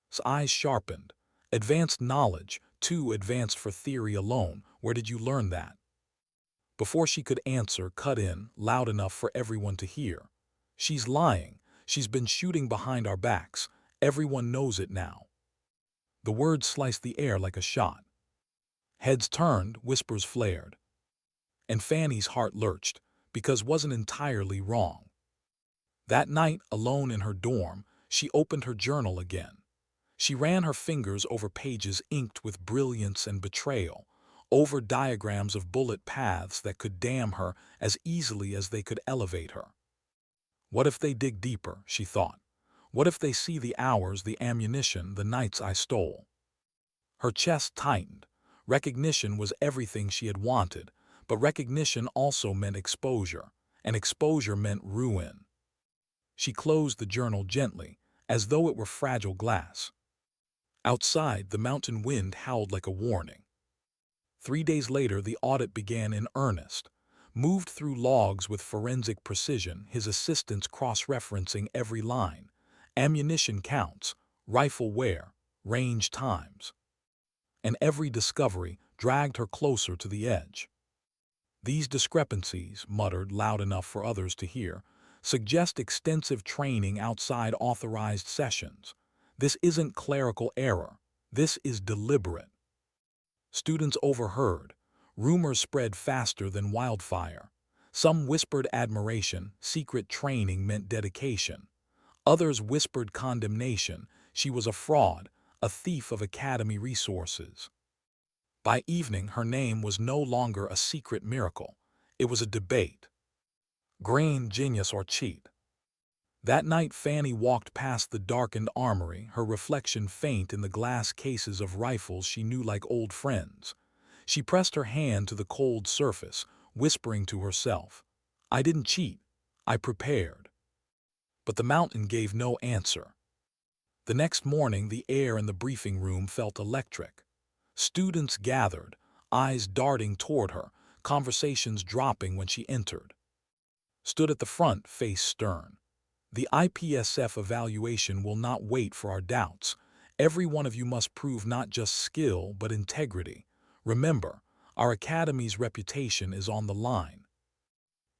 His eyes sharpened. Advanced knowledge, too advanced for theory alone. Where did you learn that? Before she could answer, cut in, loud enough for everyone to hear. She's lying. She's been shooting behind our backs. Everyone knows it now. The words sliced the air like a shot. Heads turned, whispers flared. And Fanny's heart lurched, because wasn't entirely wrong. That night, alone in her dorm, she opened her journal again. She ran her fingers over pages inked with brilliance and betrayal, over diagrams of bullet paths that could damn her as easily as they could elevate her. What if they dig deeper, she thought. What if they see the hours, the ammunition, the nights I stole? Her chest tightened. Recognition was everything she had wanted, but recognition also meant exposure, and exposure meant ruin. She closed the journal gently, as though it were fragile glass. Outside, the mountain wind howled like a warning. 3 days later, the audit began in earnest. Moved through logs with forensic precision, his assistants cross-referencing every line. Ammunition counts, rifle wear, range times. And every discovery dragged her closer to the edge. These discrepancies, muttered loud enough for others to hear, suggest extensive training outside authorized sessions. This isn't clerical error. This is deliberate. Students overheard. Rumors spread faster than wildfire. Some whispered admiration. Secret training meant dedication. Others whispered condemnation. She was a fraud, a thief of academy resources. By evening, her name was no longer a secret miracle. It was a debate. Grain, genius, or cheat? That night, Fanny walked past the darkened armory, her reflection faint in the glass cases of rifles she knew like old friends. She pressed her hand to the cold surface, whispering to herself, "I didn't cheat. I prepared." But the mountain gave no answer. The next morning, the air in the briefing room felt electric. Students gathered, eyes darting toward her, conversations dropping when she entered. Stood at the front, face stern. "The IPSF evaluation will not wait for our doubts. Every one of you must prove not just skill, but integrity. Remember, our academy's reputation is on the line."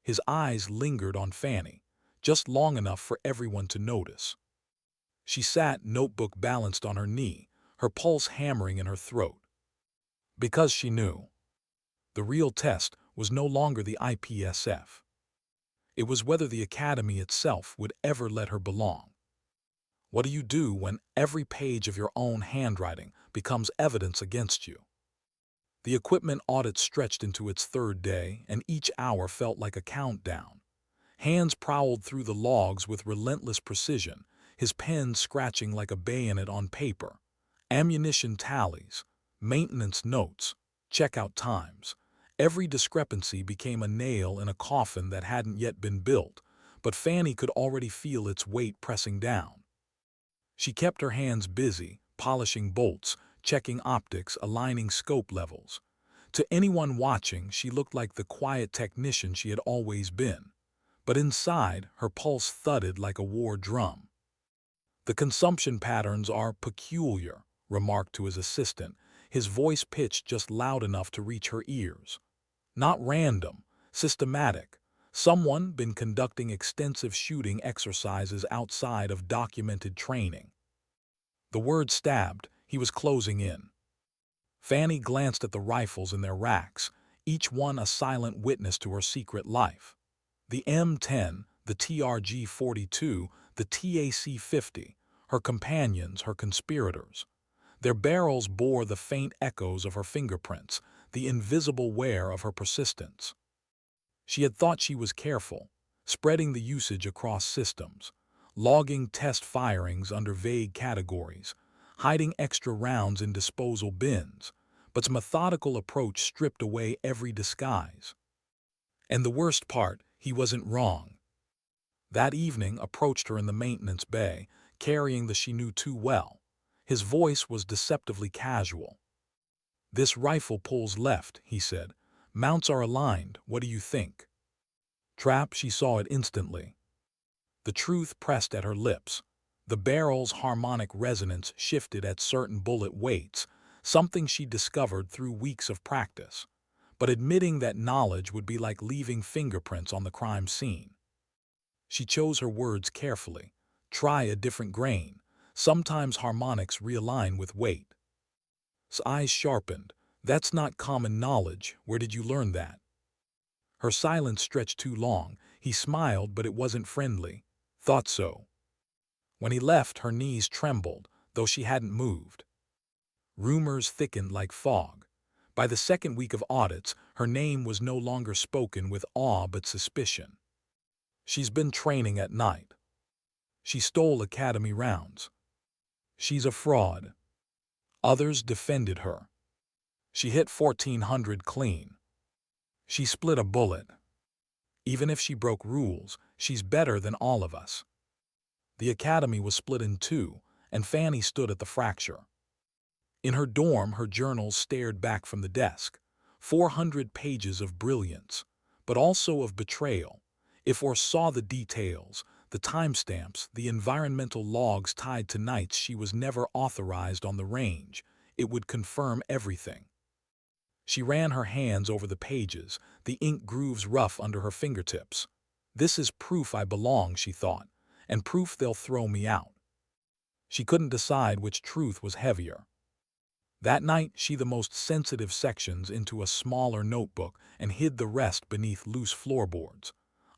His eyes lingered on Fanny, just long enough for everyone to notice. She sat, notebook balanced on her knee, her pulse hammering in her throat. Because she knew. The real test was no longer the IPSF. It was whether the academy itself would ever let her belong. What do you do when every page of your own handwriting becomes evidence against you? The equipment audit stretched into its third day, and each hour felt like a countdown. Hands prowled through the logs with relentless precision, his pen scratching like a bayonet on paper. Ammunition tallies, maintenance notes, checkout times. Every discrepancy became a nail in a coffin that hadn't yet been built, but Fanny could already feel its weight pressing down. She kept her hands busy, polishing bolts, checking optics, aligning scope levels. To anyone watching, she looked like the quiet technician she had always been. But inside, her pulse thudded like a war drum. "The consumption patterns are peculiar," remarked to his assistant, his voice pitched just loud enough to reach her ears. "Not random, systematic. Someone been conducting extensive shooting exercises outside of documented training." The word stabbed, he was closing in. Fanny glanced at the rifles in their racks, each one a silent witness to her secret life. The M10, the TRG-42, the TAC-50, her companions, her conspirators. Their barrels bore the faint echoes of her fingerprints, the invisible wear of her persistence. She had thought she was careful, spreading the usage across systems, logging test firings under vague categories, hiding extra rounds in disposal bins, but his methodical approach stripped away every disguise. And the worst part, he wasn't wrong. That evening approached her in the maintenance bay, carrying the she knew too well. His voice was deceptively casual. "This rifle pulls left," he said. "Mounts are aligned. What do you think?" Trap, she saw it instantly. The truth pressed at her lips. The barrel's harmonic resonance shifted at certain bullet weights, something she discovered through weeks of practice. But admitting that knowledge would be like leaving fingerprints on the crime scene. She chose her words carefully. "Try a different grain. Sometimes harmonics realign with weight." His eyes sharpened. "That's not common knowledge. Where did you learn that?" Her silence stretched too long. He smiled, but it wasn't friendly. "Thought so." When he left, her knees trembled, though she hadn't moved. Rumors thickened like fog. By the second week of audits, her name was no longer spoken with awe but suspicion. "She's been training at night. She stole academy rounds. She's a fraud." Others defended her. "She hit 1,400 clean. She split a bullet. Even if she broke rules, she's better than all of us." The academy was split in two, and Fanny stood at the fracture. In her dorm, her journals stared back from the desk. 400 pages of brilliance, but also of betrayal. If or saw the details, the timestamps, the environmental logs tied to nights she was never authorized on the range, it would confirm everything. She ran her hands over the pages, the ink grooves rough under her fingertips. "This is proof I belong," she thought, "and proof they'll throw me out." She couldn't decide which truth was heavier. That night, she the most sensitive sections into a smaller notebook and hid the rest beneath loose floorboards.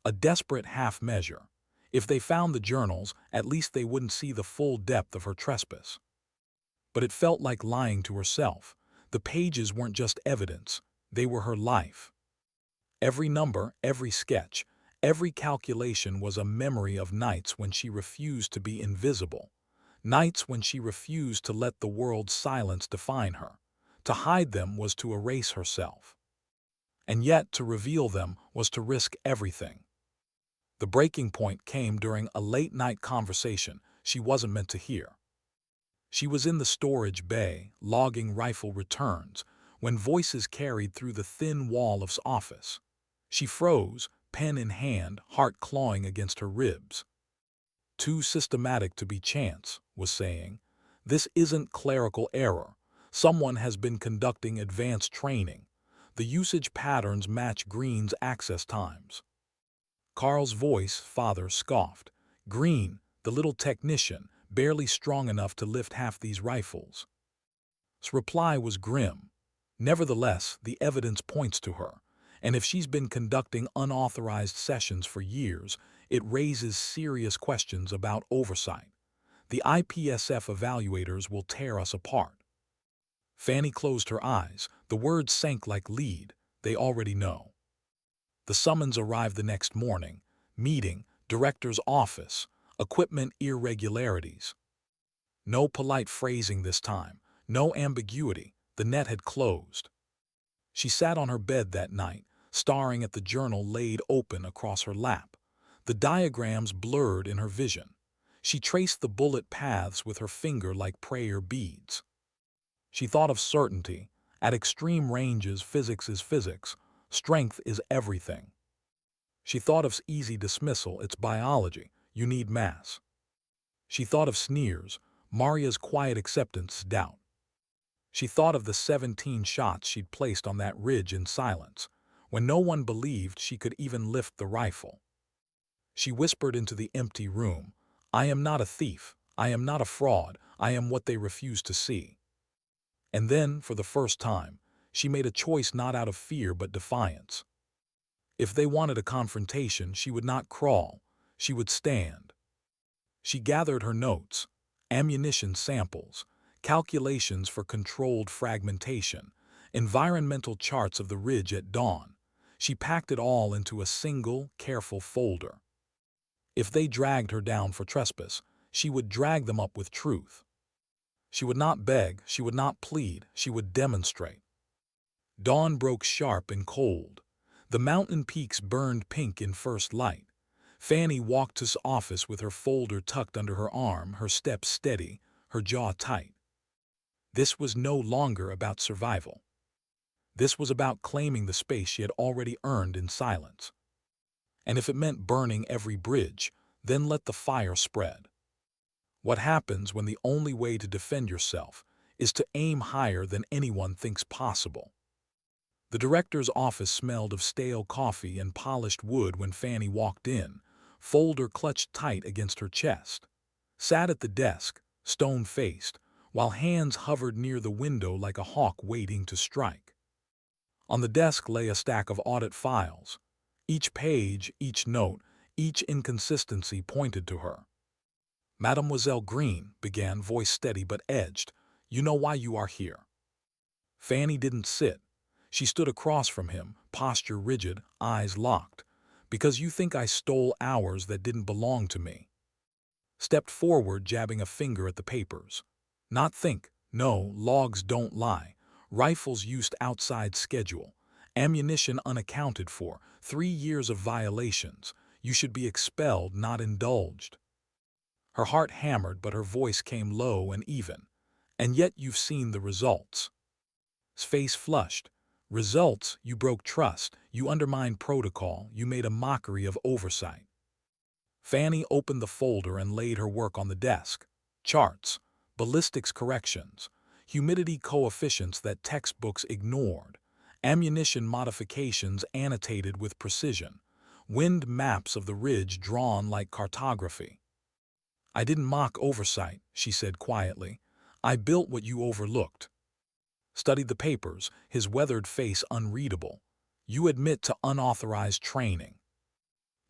A desperate half measure. If they found the journals, at least they wouldn't see the full depth of her trespass. But it felt like lying to herself. The pages weren't just evidence, they were her life. Every number, every sketch, every calculation was a memory of nights when she refused to be invisible. Nights when she refused to let the world's silence define her, To hide them was to erase herself. And yet to reveal them was to risk everything. The breaking point came during a late-night conversation she wasn't meant to hear. She was in the storage bay, logging rifle returns, when voices carried through the thin wall of the office. She froze, pen in hand, heart clawing against her ribs. "Too systematic to be chance," was saying. "This isn't clerical error. Someone has been conducting advanced training. The usage patterns match Green's access times." Carl's voice, father, scoffed. Green, the little technician, barely strong enough to lift half these rifles. His reply was grim. "Nevertheless, the evidence points to her, and if she's been conducting unauthorized sessions for years, it raises serious questions about oversight. The IPSF evaluators will tear us apart." Fanny closed her eyes. The words sank like lead. They already know. The summons arrived the next morning. Meeting, director's office, equipment irregularities. No polite phrasing this time, no ambiguity. The net had closed. She sat on her bed that night, staring at the journal laid open across her lap. The diagrams blurred in her vision. She traced the bullet paths with her finger like prayer beads. She thought of certainty. At extreme ranges, physics is physics. Strength is everything. She thought of easy dismissal. It's biology. You need mass. She thought of sneers. Maria's quiet acceptance, doubt. She thought of the 17 shots she'd placed on that ridge in silence, when no one believed she could even lift the rifle. She whispered into the empty room, "I am not a thief. I am not a fraud. I am what they refuse to see." And then, for the first time, she made a choice not out of fear but defiance. If they wanted a confrontation, she would not crawl. She would stand. She gathered her notes, ammunition samples, calculations for controlled fragmentation, environmental charts of the ridge at dawn. She packed it all into a single, careful folder. If they dragged her down for trespass, she would drag them up with truth. She would not beg, she would not plead, she would demonstrate. Dawn broke sharp and cold. The mountain peaks burned pink in first light. Fanny walked to his office with her folder tucked under her arm, her step steady, her jaw tight. This was no longer about survival. This was about claiming the space she had already earned in silence. And if it meant burning every bridge, then let the fire spread. What happens when the only way to defend yourself is to aim higher than anyone thinks possible? The director's office smelled of stale coffee and polished wood when Fanny walked in, folder clutched tight against her chest. Sat at the desk, stone-faced, while hands hovered near the window like a hawk waiting to strike. On the desk lay a stack of audit files. Each page, each note, each inconsistency pointed to her. "Mademoiselle Green," began, voice steady but edged, "you know why you are here." Fanny didn't sit. She stood across from him, posture rigid, eyes locked. "Because you think I stole hours that didn't belong to me." Stepped forward, jabbing a finger at the papers. "Not think. No, logs don't lie. Rifles used outside schedule. Ammunition unaccounted for. 3 years of violations. You should be expelled, not indulged." Her heart hammered, but her voice came low and even. "And yet you've seen the results." His face flushed. "Results? You broke trust. You undermined protocol. You made a mockery of oversight." Fanny opened the folder and laid her work on the desk. Charts, ballistics corrections, humidity coefficients that textbooks ignored, ammunition modifications annotated with precision, wind maps of the ridge drawn like cartography. "I didn't mock oversight," she said quietly. "I built what you overlooked." Studied the papers, his weathered face unreadable. "You admit to unauthorized training."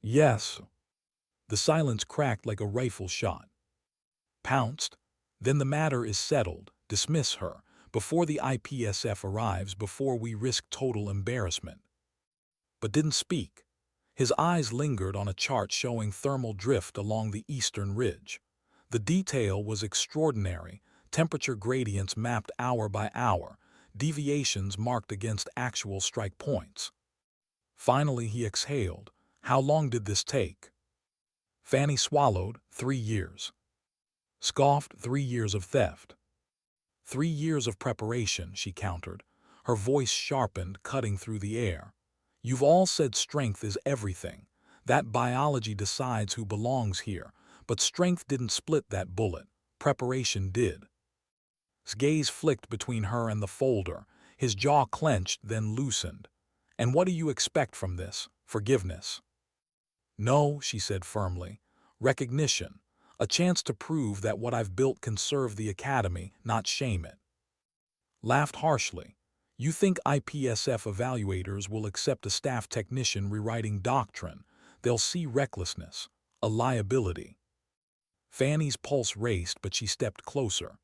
"Yes." The silence cracked like a rifle shot. "Pounced? Then the matter is settled. Dismiss her, before the IPSF arrives, before we risk total embarrassment." But didn't speak. His eyes lingered on a chart showing thermal drift along the eastern ridge. The detail was extraordinary. Temperature gradients mapped hour by hour, deviations marked against actual strike points. Finally he exhaled. How long did this take? Fanny swallowed. 3 years. Scoffed. 3 years of theft. 3 years of preparation, she countered. Her voice sharpened, cutting through the air. You've all said strength is everything. That biology decides who belongs here, but strength didn't split that bullet. Preparation did. His gaze flicked between her and the folder. His jaw clenched, then loosened. And what do you expect from this? Forgiveness? No, she said firmly. Recognition. A chance to prove that what I've built can serve the academy, not shame it. Laughed harshly. You think IPSF evaluators will accept a staff technician rewriting doctrine? They'll see recklessness, a liability. Fanny's pulse raced, but she stepped closer.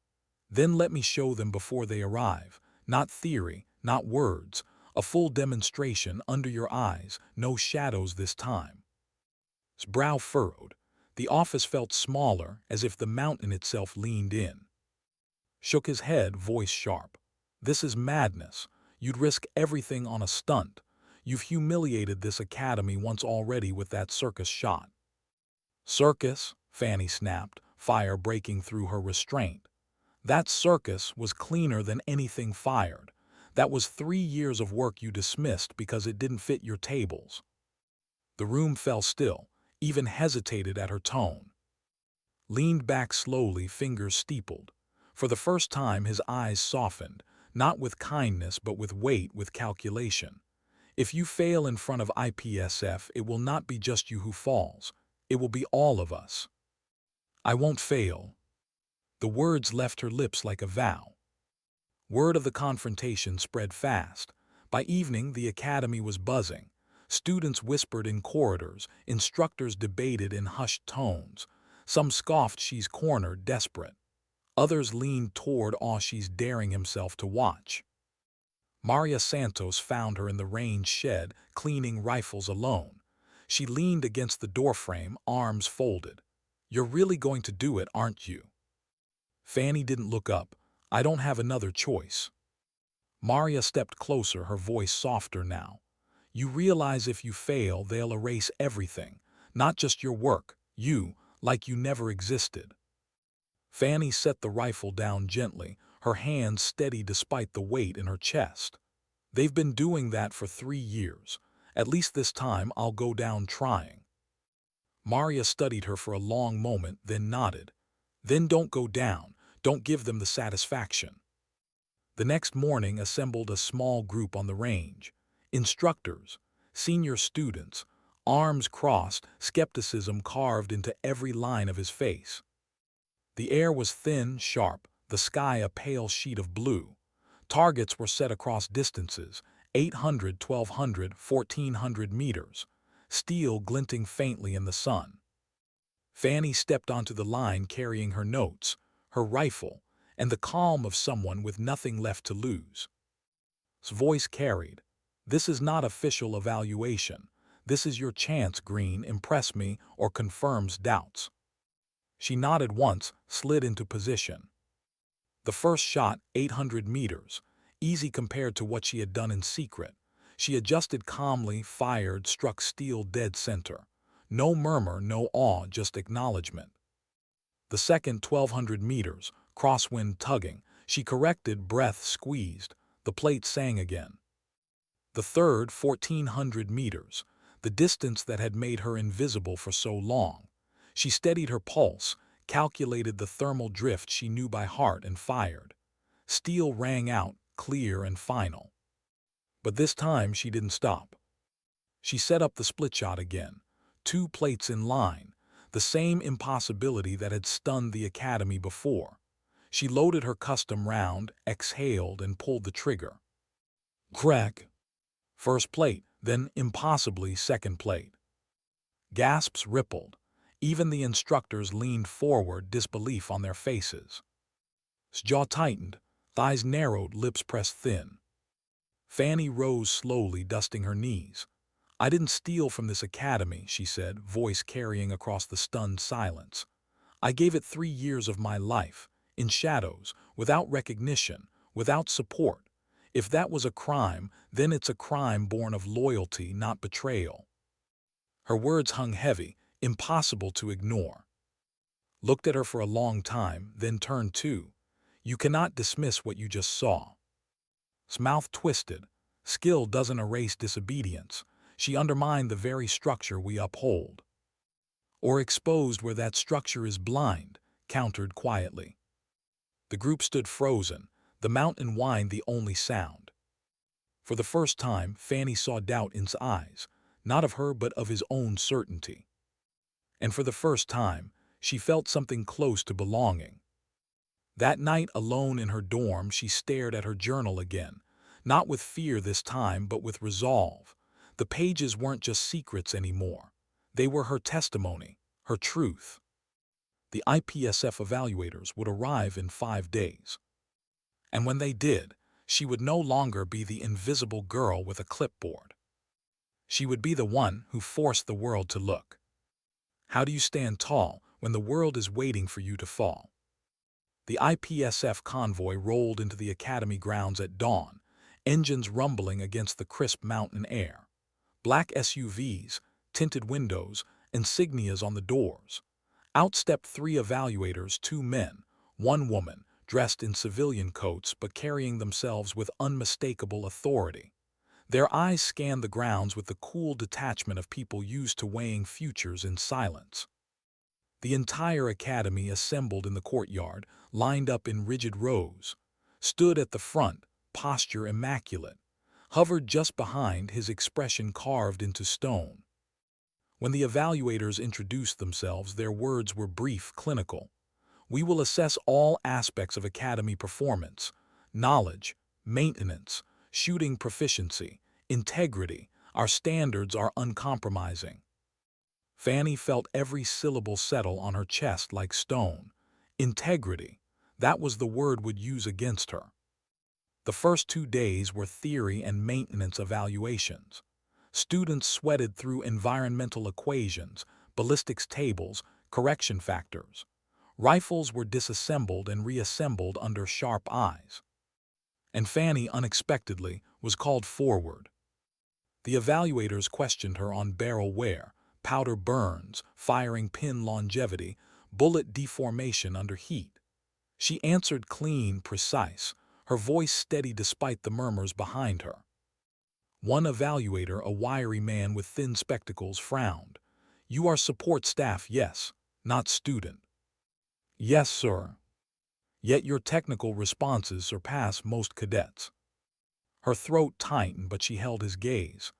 Then let me show them before they arrive. Not theory, not words. A full demonstration under your eyes, no shadows this time. His brow furrowed. The office felt smaller, as if the mountain itself leaned in. Shook his head, voice sharp. This is madness. You'd risk everything on a stunt. You've humiliated this academy once already with that circus shot. Circus? Fanny snapped, fire breaking through her restraint. That circus was cleaner than anything fired. That was 3 years of work you dismissed because it didn't fit your tables. The room fell still, even hesitated at her tone. Leaned back slowly, fingers steepled. For the first time his eyes softened, not with kindness but with weight, with calculation. If you fail in front of IPSF, it will not be just you who falls. It will be all of us. I won't fail. The words left her lips like a vow. Word of the confrontation spread fast. By evening, the academy was buzzing. Students whispered in corridors, instructors debated in hushed tones. Some scoffed she's cornered, desperate. Others leaned toward awe she's daring himself to watch. Maria Santos found her in the range shed, cleaning rifles alone. She leaned against the doorframe, arms folded. You're really going to do it, aren't you? Fanny didn't look up. I don't have another choice. Maria stepped closer, her voice softer now. You realize if you fail, they'll erase everything. Not just your work, you, like you never existed. Fanny set the rifle down gently, her hands steady despite the weight in her chest. They've been doing that for 3 years. At least this time I'll go down trying. Maria studied her for a long moment, then nodded. Then don't go down. Don't give them the satisfaction. The next morning assembled a small group on the range. Instructors, senior students, arms crossed, skepticism carved into every line of his face. The air was thin, sharp, the sky a pale sheet of blue. Targets were set across distances, 800, 1200, 1400 meters, steel glinting faintly in the sun. Fanny stepped onto the line carrying her notes, her rifle, and the calm of someone with nothing left to lose. His voice carried, "This is not official evaluation. This is your chance, Green. Impress me or confirms doubts." She nodded once, slid into position. The first shot, 800 meters, easy compared to what she had done in secret. She adjusted calmly, fired, struck steel dead center. No murmur, no awe, just acknowledgement. The second, 1200 meters, crosswind tugging. She corrected, breath squeezed. The plate sang again. The third, 1400 meters, the distance that had made her invisible for so long. She steadied her pulse, calculated the thermal drift she knew by heart, and fired. Steel rang out, clear and final. But this time she didn't stop. She set up the split shot again. 2 plates in line, the same impossibility that had stunned the academy before. She loaded her custom round, exhaled, and pulled the trigger. Crack! First plate, then impossibly second plate. Gasps rippled. Even the instructors leaned forward, disbelief on their faces. His jaw tightened, thighs narrowed, lips pressed thin. Fanny rose slowly, dusting her knees. I didn't steal from this academy, she said, voice carrying across the stunned silence. I gave it 3 years of my life, in shadows, without recognition, without support. If that was a crime, then it's a crime born of loyalty, not betrayal. Her words hung heavy, impossible to ignore. Looked at her for a long time, then turned to. You cannot dismiss what you just saw. His mouth twisted. Skill doesn't erase disobedience. She undermined the very structure we uphold. Or exposed where that structure is blind, countered quietly. The group stood frozen, the mountain whined the only sound. For the first time, Fanny saw doubt in his eyes, not of her but of his own certainty. And for the first time, she felt something close to belonging. That night, alone in her dorm, she stared at her journal again, not with fear this time, but with resolve. The pages weren't just secrets anymore. They were her testimony, her truth. The IPSF evaluators would arrive in 5 days. And when they did, she would no longer be the invisible girl with a clipboard. She would be the one who forced the world to look. How do you stand tall when the world is waiting for you to fall? The IPSF convoy rolled into the academy grounds at dawn, engines rumbling against the crisp mountain air. Black SUVs, tinted windows, insignias on the doors. Out stepped 3 evaluators, 2 men, 1 woman, dressed in civilian coats but carrying themselves with unmistakable authority. Their eyes scanned the grounds with the cool detachment of people used to weighing futures in silence. The entire academy assembled in the courtyard, lined up in rigid rows, stood at the front, posture immaculate, hovered just behind, his expression carved into stone. When the evaluators introduced themselves, their words were brief, clinical. We will assess all aspects of academy performance: knowledge, maintenance, shooting proficiency, integrity. Our standards are uncompromising. Fanny felt every syllable settle on her chest like stone. Integrity. That was the word would use against her. The first 2 days were theory and maintenance evaluations. Students sweated through environmental equations, ballistics tables, correction factors. Rifles were disassembled and reassembled under sharp eyes. And Fanny, unexpectedly, was called forward. The evaluators questioned her on barrel wear, powder burns, firing pin longevity, bullet deformation under heat. She answered clean, precise, her voice steady despite the murmurs behind her. One evaluator, a wiry man with thin spectacles, frowned. You are support staff, yes, not student. Yes, sir. Yet your technical responses surpass most cadets. Her throat tightened, but she held his gaze.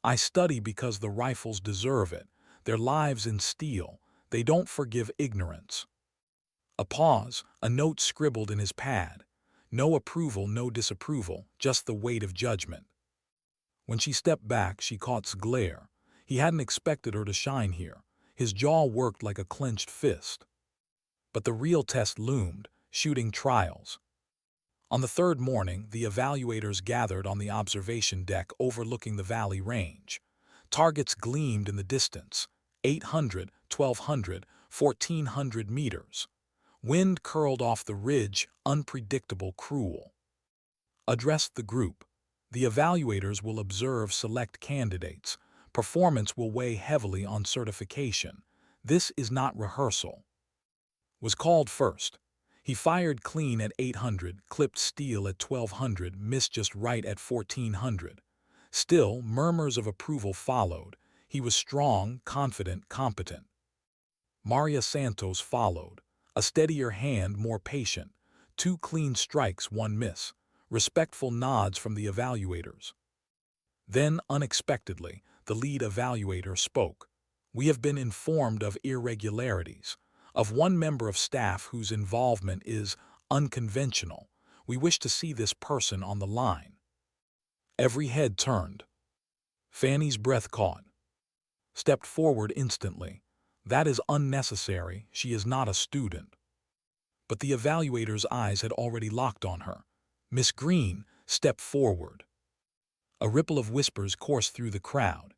I study because the rifles deserve it. Their lives in steel. They don't forgive ignorance. A pause, a note scribbled in his pad. No approval, no disapproval, just the weight of judgment. When she stepped back, she caught his glare. He hadn't expected her to shine here. His jaw worked like a clenched fist. But the real test loomed: shooting trials. On the 3rd morning, the evaluators gathered on the observation deck overlooking the valley range. Targets gleamed in the distance: 800, 1200, 1400 meters. Wind curled off the ridge, unpredictable, cruel. Addressed the group. The evaluators will observe select candidates. Performance will weigh heavily on certification. This is not rehearsal. Was called first. He fired clean at 800, clipped steel at 1200, missed just right at 1400. Still, murmurs of approval followed. He was strong, confident, competent. Maria Santos followed. A steadier hand, more patient. 2 clean strikes, 1 miss. Respectful nods from the evaluators. Then, unexpectedly, the lead evaluator spoke. We have been informed of irregularities, of one member of staff whose involvement is unconventional. We wish to see this person on the line. Every head turned. Fanny's breath caught. Stepped forward instantly. That is unnecessary. She is not a student. But the evaluator's eyes had already locked on her. Miss Green, step forward. A ripple of whispers coursed through the crowd.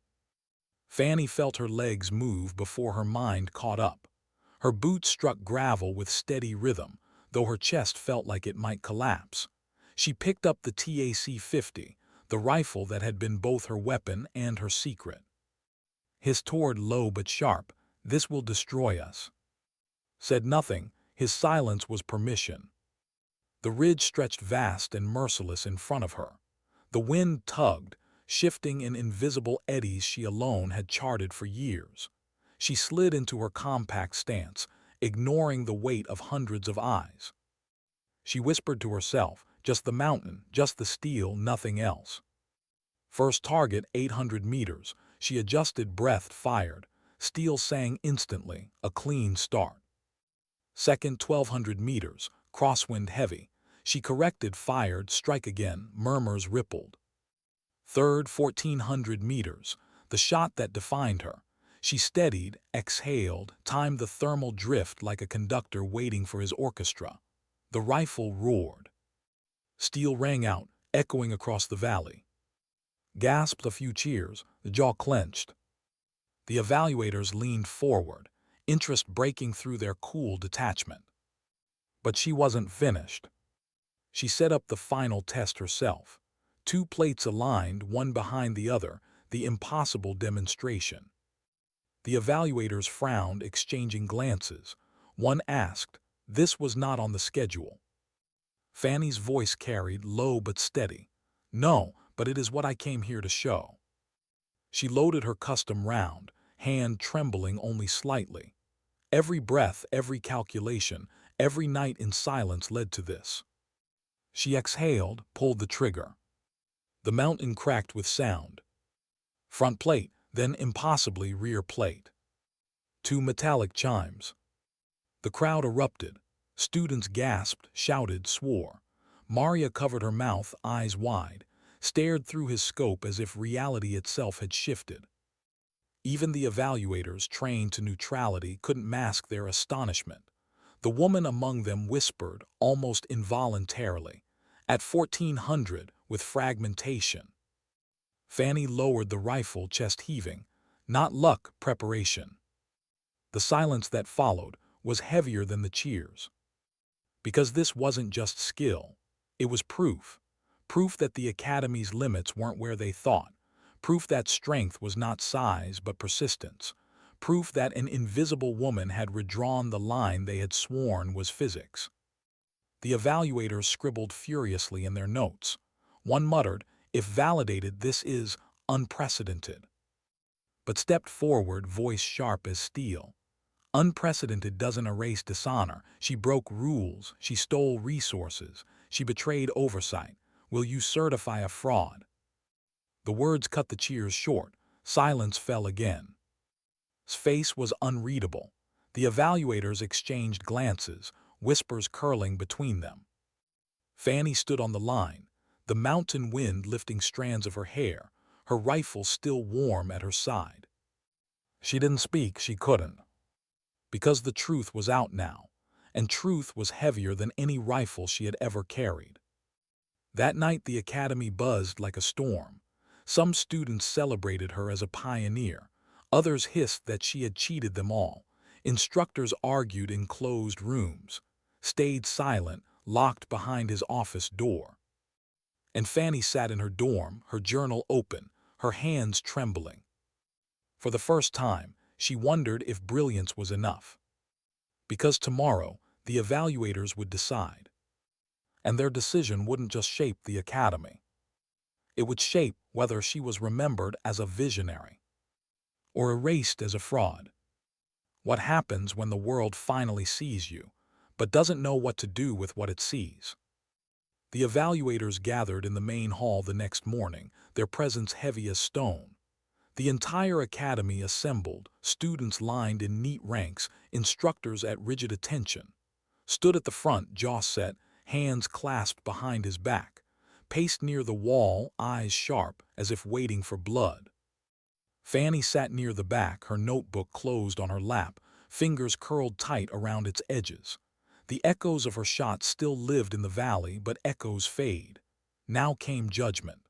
Fanny felt her legs move before her mind caught up. Her boots struck gravel with steady rhythm, though her chest felt like it might collapse. She picked up the TAC-50, the rifle that had been both her weapon and her secret. Hissed toward low but sharp, "This will destroy us." Said nothing, his silence was permission. The ridge stretched vast and merciless in front of her. The wind tugged, shifting in invisible eddies she alone had charted for years. She slid into her compact stance, ignoring the weight of hundreds of eyes. She whispered to herself, just the mountain, just the steel, nothing else. First target, 800 meters. She adjusted, breath, fired. Steel sang instantly, a clean start. Second, 1,200 meters, crosswind heavy. She corrected, fired, strike again, murmurs rippled. Third, 1,400 meters, the shot that defined her. She steadied, exhaled, timed the thermal drift like a conductor waiting for his orchestra. The rifle roared. Steel rang out, echoing across the valley. Gasped a few cheers, the jaw clenched. The evaluators leaned forward, interest breaking through their cool detachment. But she wasn't finished. She set up the final test herself. 2 plates aligned, one behind the other, the impossible demonstration. The evaluators frowned, exchanging glances. One asked, "This was not on the schedule." Fanny's voice carried, low but steady, "No, but it is what I came here to show." She loaded her custom round, hand trembling only slightly. Every breath, every calculation, every night in silence led to this. She exhaled, pulled the trigger. The mountain cracked with sound. Front plate, then impossibly rear plate. 2 metallic chimes. The crowd erupted. Students gasped, shouted, swore. Maria covered her mouth, eyes wide, stared through his scope as if reality itself had shifted. Even the evaluators, trained to neutrality, couldn't mask their astonishment. The woman among them whispered, almost involuntarily, "At 1,400, with fragmentation." Fanny lowered the rifle, chest heaving. Not luck, preparation. The silence that followed was heavier than the cheers. Because this wasn't just skill. It was proof. Proof that the Academy's limits weren't where they thought. Proof that strength was not size but persistence. Proof that an invisible woman had redrawn the line they had sworn was physics. The evaluators scribbled furiously in their notes. One muttered, "If validated, this is unprecedented." But stepped forward, voice sharp as steel. "Unprecedented doesn't erase dishonor. She broke rules. She stole resources. She betrayed oversight. Will you certify a fraud?" The words cut the cheers short. Silence fell again. His face was unreadable. The evaluators exchanged glances, whispers curling between them. Fanny stood on the line, the mountain wind lifting strands of her hair, her rifle still warm at her side. She didn't speak, she couldn't. Because the truth was out now, and truth was heavier than any rifle she had ever carried. That night the Academy buzzed like a storm. Some students celebrated her as a pioneer. Others hissed that she had cheated them all. Instructors argued in closed rooms, stayed silent, locked behind his office door. And Fanny sat in her dorm, her journal open, her hands trembling. For the first time, she wondered if brilliance was enough. Because tomorrow, the evaluators would decide. And their decision wouldn't just shape the Academy. It would shape whether she was remembered as a visionary or erased as a fraud. What happens when the world finally sees you, but doesn't know what to do with what it sees? The evaluators gathered in the main hall the next morning, their presence heavy as stone. The entire Academy assembled, students lined in neat ranks, instructors at rigid attention. Stood at the front, jaw set, hands clasped behind his back. Paced near the wall, eyes sharp, as if waiting for blood. Fanny sat near the back, her notebook closed on her lap, fingers curled tight around its edges. The echoes of her shots still lived in the valley, but echoes fade. Now came judgment.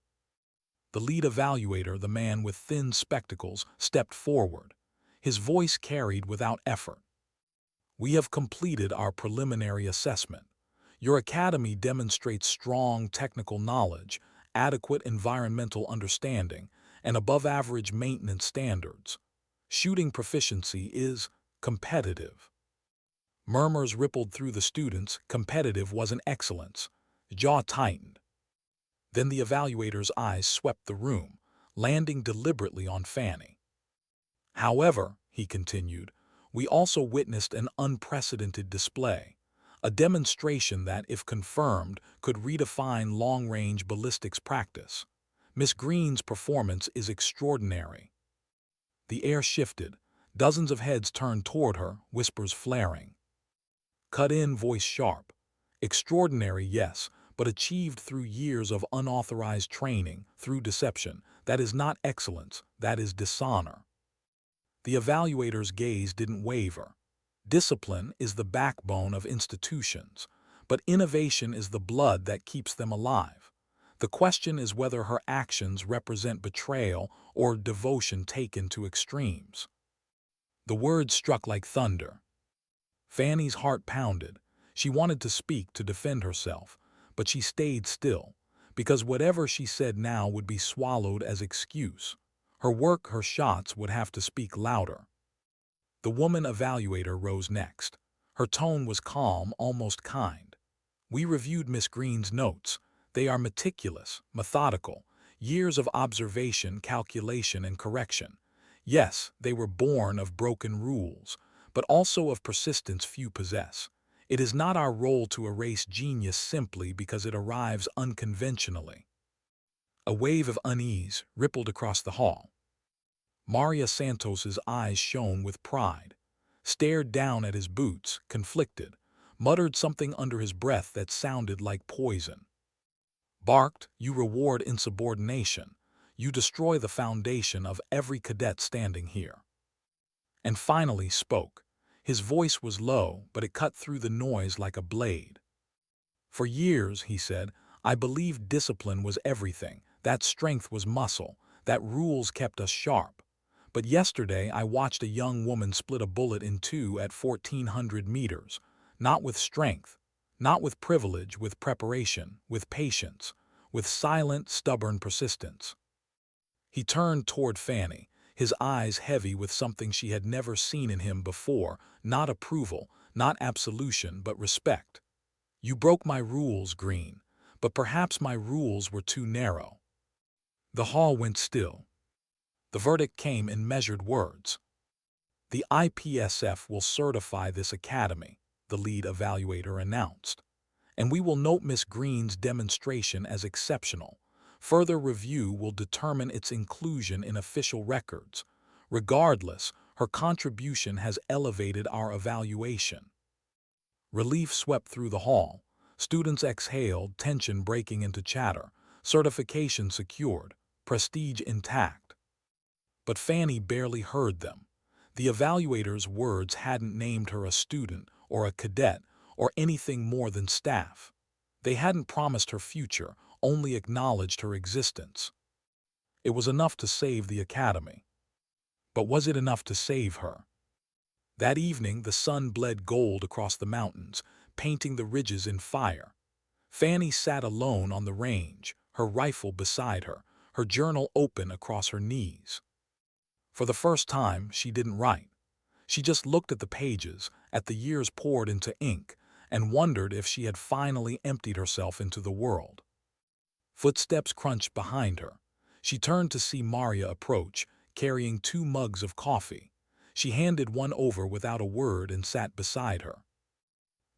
The lead evaluator, the man with thin spectacles, stepped forward. His voice carried without effort. "We have completed our preliminary assessment. Your academy demonstrates strong technical knowledge, adequate environmental understanding, and above-average maintenance standards. Shooting proficiency is competitive. Murmurs rippled through the students. Competitive wasn't excellence. Jaw tightened. Then the evaluator's eyes swept the room, landing deliberately on Fanny. However, he continued, we also witnessed an unprecedented display, a demonstration that, if confirmed, could redefine long-range ballistics practice. Miss Green's performance is extraordinary. The air shifted. Dozens of heads turned toward her, whispers flaring. Cut in, voice sharp. Extraordinary, yes, but achieved through years of unauthorized training, through deception. That is not excellence, that is dishonor. The evaluator's gaze didn't waver. Discipline is the backbone of institutions, but innovation is the blood that keeps them alive. The question is whether her actions represent betrayal or devotion taken to extremes. The words struck like thunder. Fanny's heart pounded. She wanted to speak, to defend herself, but she stayed still, because whatever she said now would be swallowed as excuse. Her work, her shots would have to speak louder. The woman evaluator rose next. Her tone was calm, almost kind. We reviewed Miss Green's notes. They are meticulous, methodical, years of observation, calculation, and correction. Yes, they were born of broken rules, but also of persistence few possess. It is not our role to erase genius simply because it arrives unconventionally. A wave of unease rippled across the hall. Maria Santos's eyes shone with pride, stared down at his boots, conflicted, muttered something under his breath that sounded like poison. Barked, you reward insubordination. You destroy the foundation of every cadet standing here. And finally spoke. His voice was low, but it cut through the noise like a blade. For years, he said, I believed discipline was everything, that strength was muscle, that rules kept us sharp. But yesterday I watched a young woman split a bullet in two at 1,400 meters, not with strength, not with privilege, with preparation, with patience, with silent, stubborn persistence. He turned toward Fanny, his eyes heavy with something she had never seen in him before, not approval, not absolution, but respect. You broke my rules, Green, but perhaps my rules were too narrow. The hall went still. The verdict came in measured words. The IPSF will certify this academy, the lead evaluator announced, and we will note Miss Green's demonstration as exceptional. Further review will determine its inclusion in official records. Regardless, her contribution has elevated our evaluation. Relief swept through the hall. Students exhaled, tension breaking into chatter. Certification secured, prestige intact. But Fanny barely heard them. The evaluator's words hadn't named her a student or a cadet or anything more than staff. They hadn't promised her future, only acknowledged her existence. It was enough to save the academy. But was it enough to save her? That evening the sun bled gold across the mountains, painting the ridges in fire. Fanny sat alone on the range, her rifle beside her, her journal open across her knees. For the first time, she didn't write. She just looked at the pages, at the years poured into ink, and wondered if she had finally emptied herself into the world. Footsteps crunched behind her. She turned to see Maria approach, carrying 2 mugs of coffee. She handed one over without a word and sat beside her.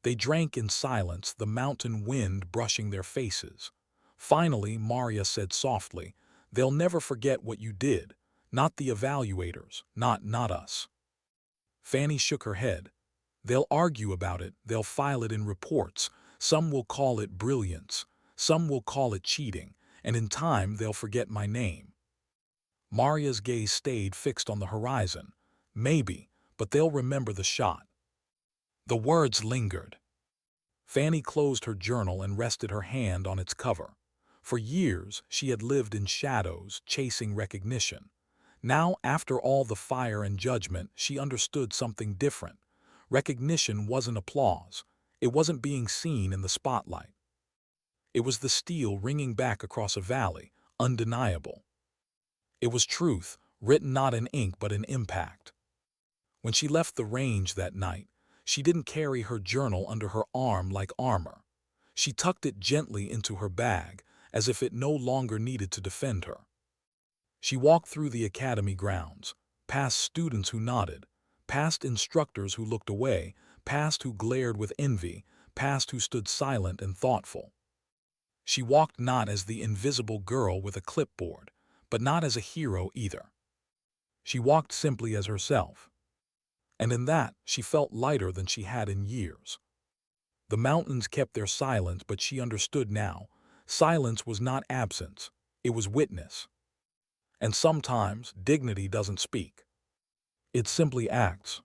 They drank in silence, the mountain wind brushing their faces. Finally, Maria said softly, "They'll never forget what you did. Not the evaluators, not us." Fanny shook her head. "They'll argue about it, they'll file it in reports. Some will call it brilliance, some will call it cheating, and in time they'll forget my name." Maria's gaze stayed fixed on the horizon. "Maybe, but they'll remember the shot." The words lingered. Fanny closed her journal and rested her hand on its cover. For years, she had lived in shadows, chasing recognition. Now, after all the fire and judgment, she understood something different. Recognition wasn't applause. It wasn't being seen in the spotlight. It was the steel ringing back across a valley, undeniable. It was truth, written not in ink but in impact. When she left the range that night, she didn't carry her journal under her arm like armor. She tucked it gently into her bag, as if it no longer needed to defend her. She walked through the academy grounds, past students who nodded, past instructors who looked away, past who glared with envy, past who stood silent and thoughtful. She walked not as the invisible girl with a clipboard, but not as a hero either. She walked simply as herself. And in that, she felt lighter than she had in years. The mountains kept their silence, but she understood now. Silence was not absence, it was witness. And sometimes dignity doesn't speak. It simply acts.